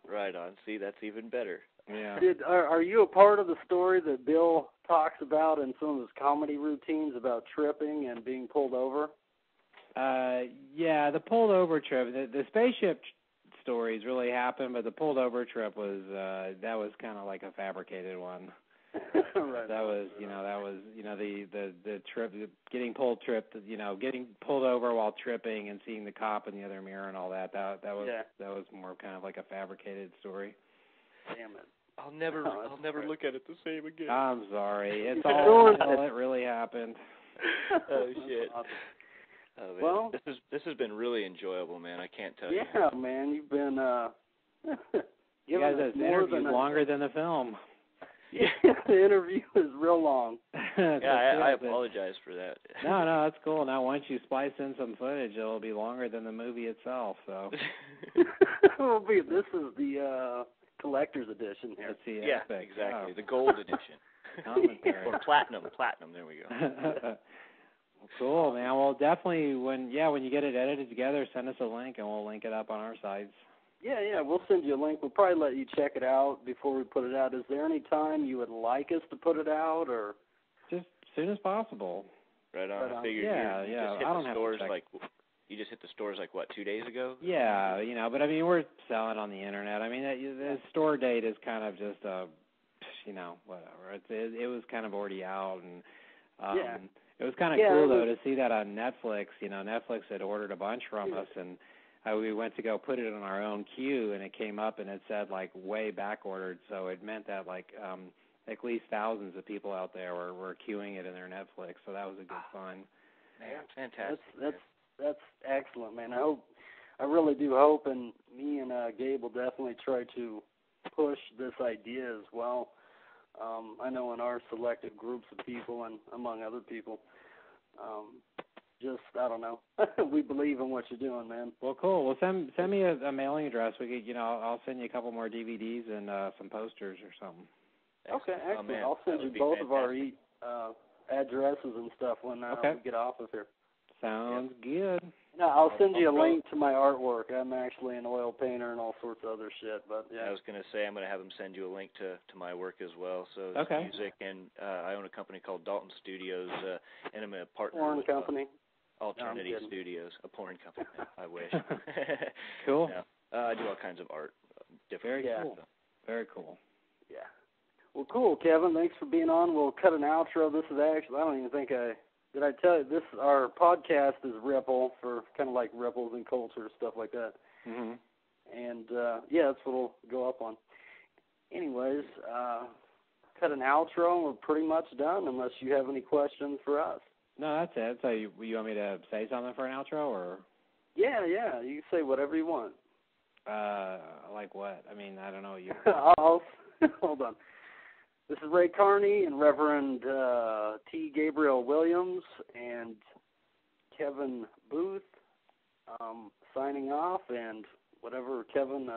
Right on. See, that's even better. Yeah. Are you a part of the story that Bill talks about in some of his comedy routines about tripping and being pulled over? Yeah, the pulled over trip. The spaceship stories really happened, but the pulled over trip was that was kind of like a fabricated one. Right. That was the trip, getting pulled over while tripping and seeing the cop in the other mirror and all that. That was more kind of like a fabricated story. Damn it! I'll never look at it the same again. I'm sorry. It's all it really happened. Oh shit. Awesome. Oh, man. Well, this has been really enjoyable, man. I can't tell you. Yeah, man, you've been you guys have interviewed longer than the film. Yeah, the interview is real long. I apologize for that. No, that's cool. Now, once you splice in some footage, it'll be longer than the movie itself. So. This is the collector's edition here. Let's see. Yeah, epic. exactly. The gold edition. Or platinum. There we go. Cool, man. Well, definitely when you get it edited together, send us a link and we'll link it up on our sites. Yeah, we'll send you a link. We'll probably let you check it out before we put it out. Is there any time you would like us to put it out, or just as soon as possible? Right on. I figured you just hit the stores like what, 2 days ago? Yeah, but I mean we're selling on the internet. I mean the store date is kind of just whatever. It was kind of already out, and it was kind of cool though to see that on Netflix. Netflix had ordered a bunch from us, and we went to go put it on our own queue, and it came up and it said like way back ordered. So it meant that like at least thousands of people out there were queuing it in their Netflix. So that was a good sign. Man, fantastic. That's excellent, man. I really do hope, and me and Gabe will definitely try to push this idea as well. I know in our selected groups of people and among other people, I don't know. We believe in what you're doing, man. Well, cool. Well, send me a mailing address. We could, I'll send you a couple more DVDs and some posters or something. Okay, excellent. man, I'll send you both of our addresses and stuff when we get off of here. Sounds good. No, I'll send you a link to my artwork. I'm actually an oil painter and all sorts of other shit. But yeah, I was going to say I'm going to have them send you a link to my work as well. So okay. Music, and I own a company called Dalton Studios, and I'm a partner porn with company. Alterati Studios, a porn company. I wish. Cool. No, I do all kinds of art. Different. Very cool. Very cool. Yeah. Well, cool, Kevin. Thanks for being on. We'll cut an outro. This is actually, I don't even think did I tell you, our podcast is Ripple, for kind of like ripples in culture, stuff like that. Mm-hmm. And, that's what we'll go up on. Anyways, cut an outro, and we're pretty much done, unless you have any questions for us. No, that's it. So you want me to say something for an outro, or? Yeah, you can say whatever you want. Like what? I mean, I don't know. Hold on. This is Ray Carney and Reverend T. Gabriel Williams and Kevin Booth signing off, and whatever Kevin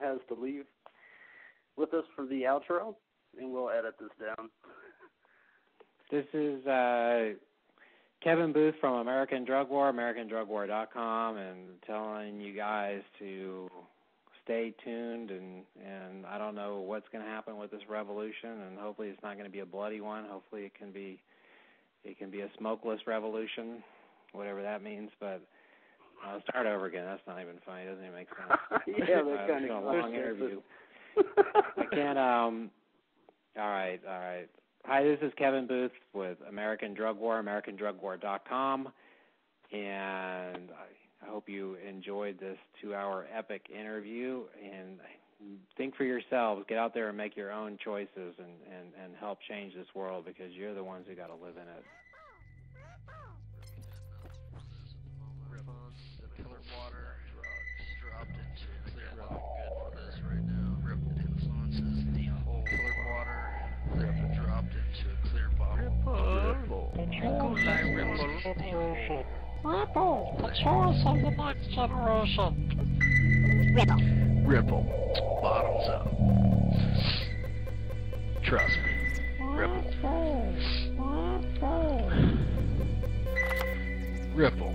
has to leave with us for the outro, and we'll edit this down. This is Kevin Booth from American Drug War, AmericanDrugWar.com, and telling you guys to stay tuned, and I don't know what's going to happen with this revolution, and hopefully it's not going to be a bloody one. Hopefully it can be a smokeless revolution, whatever that means. But I'll start over again. That's not even funny. It doesn't even make sense. Yeah, that's kind of of a long interview. I can't. All right. Hi, this is Kevin Booth with American Drug War, AmericanDrugWar.com, and I hope you enjoyed this 2-hour epic interview, and think for yourselves. Get out there and make your own choices and help change this world, because you're the ones who got to live in it. Colored water, drugs dropped into clear water. Good for this right now. Ripple influences the whole colored water. Ripple dropped into a clear bottle. Ripple. Nikolai Ripple. Ripple, the choice of the next generation. Ripple. Bottoms up. Trust me. Ripple. Ripple.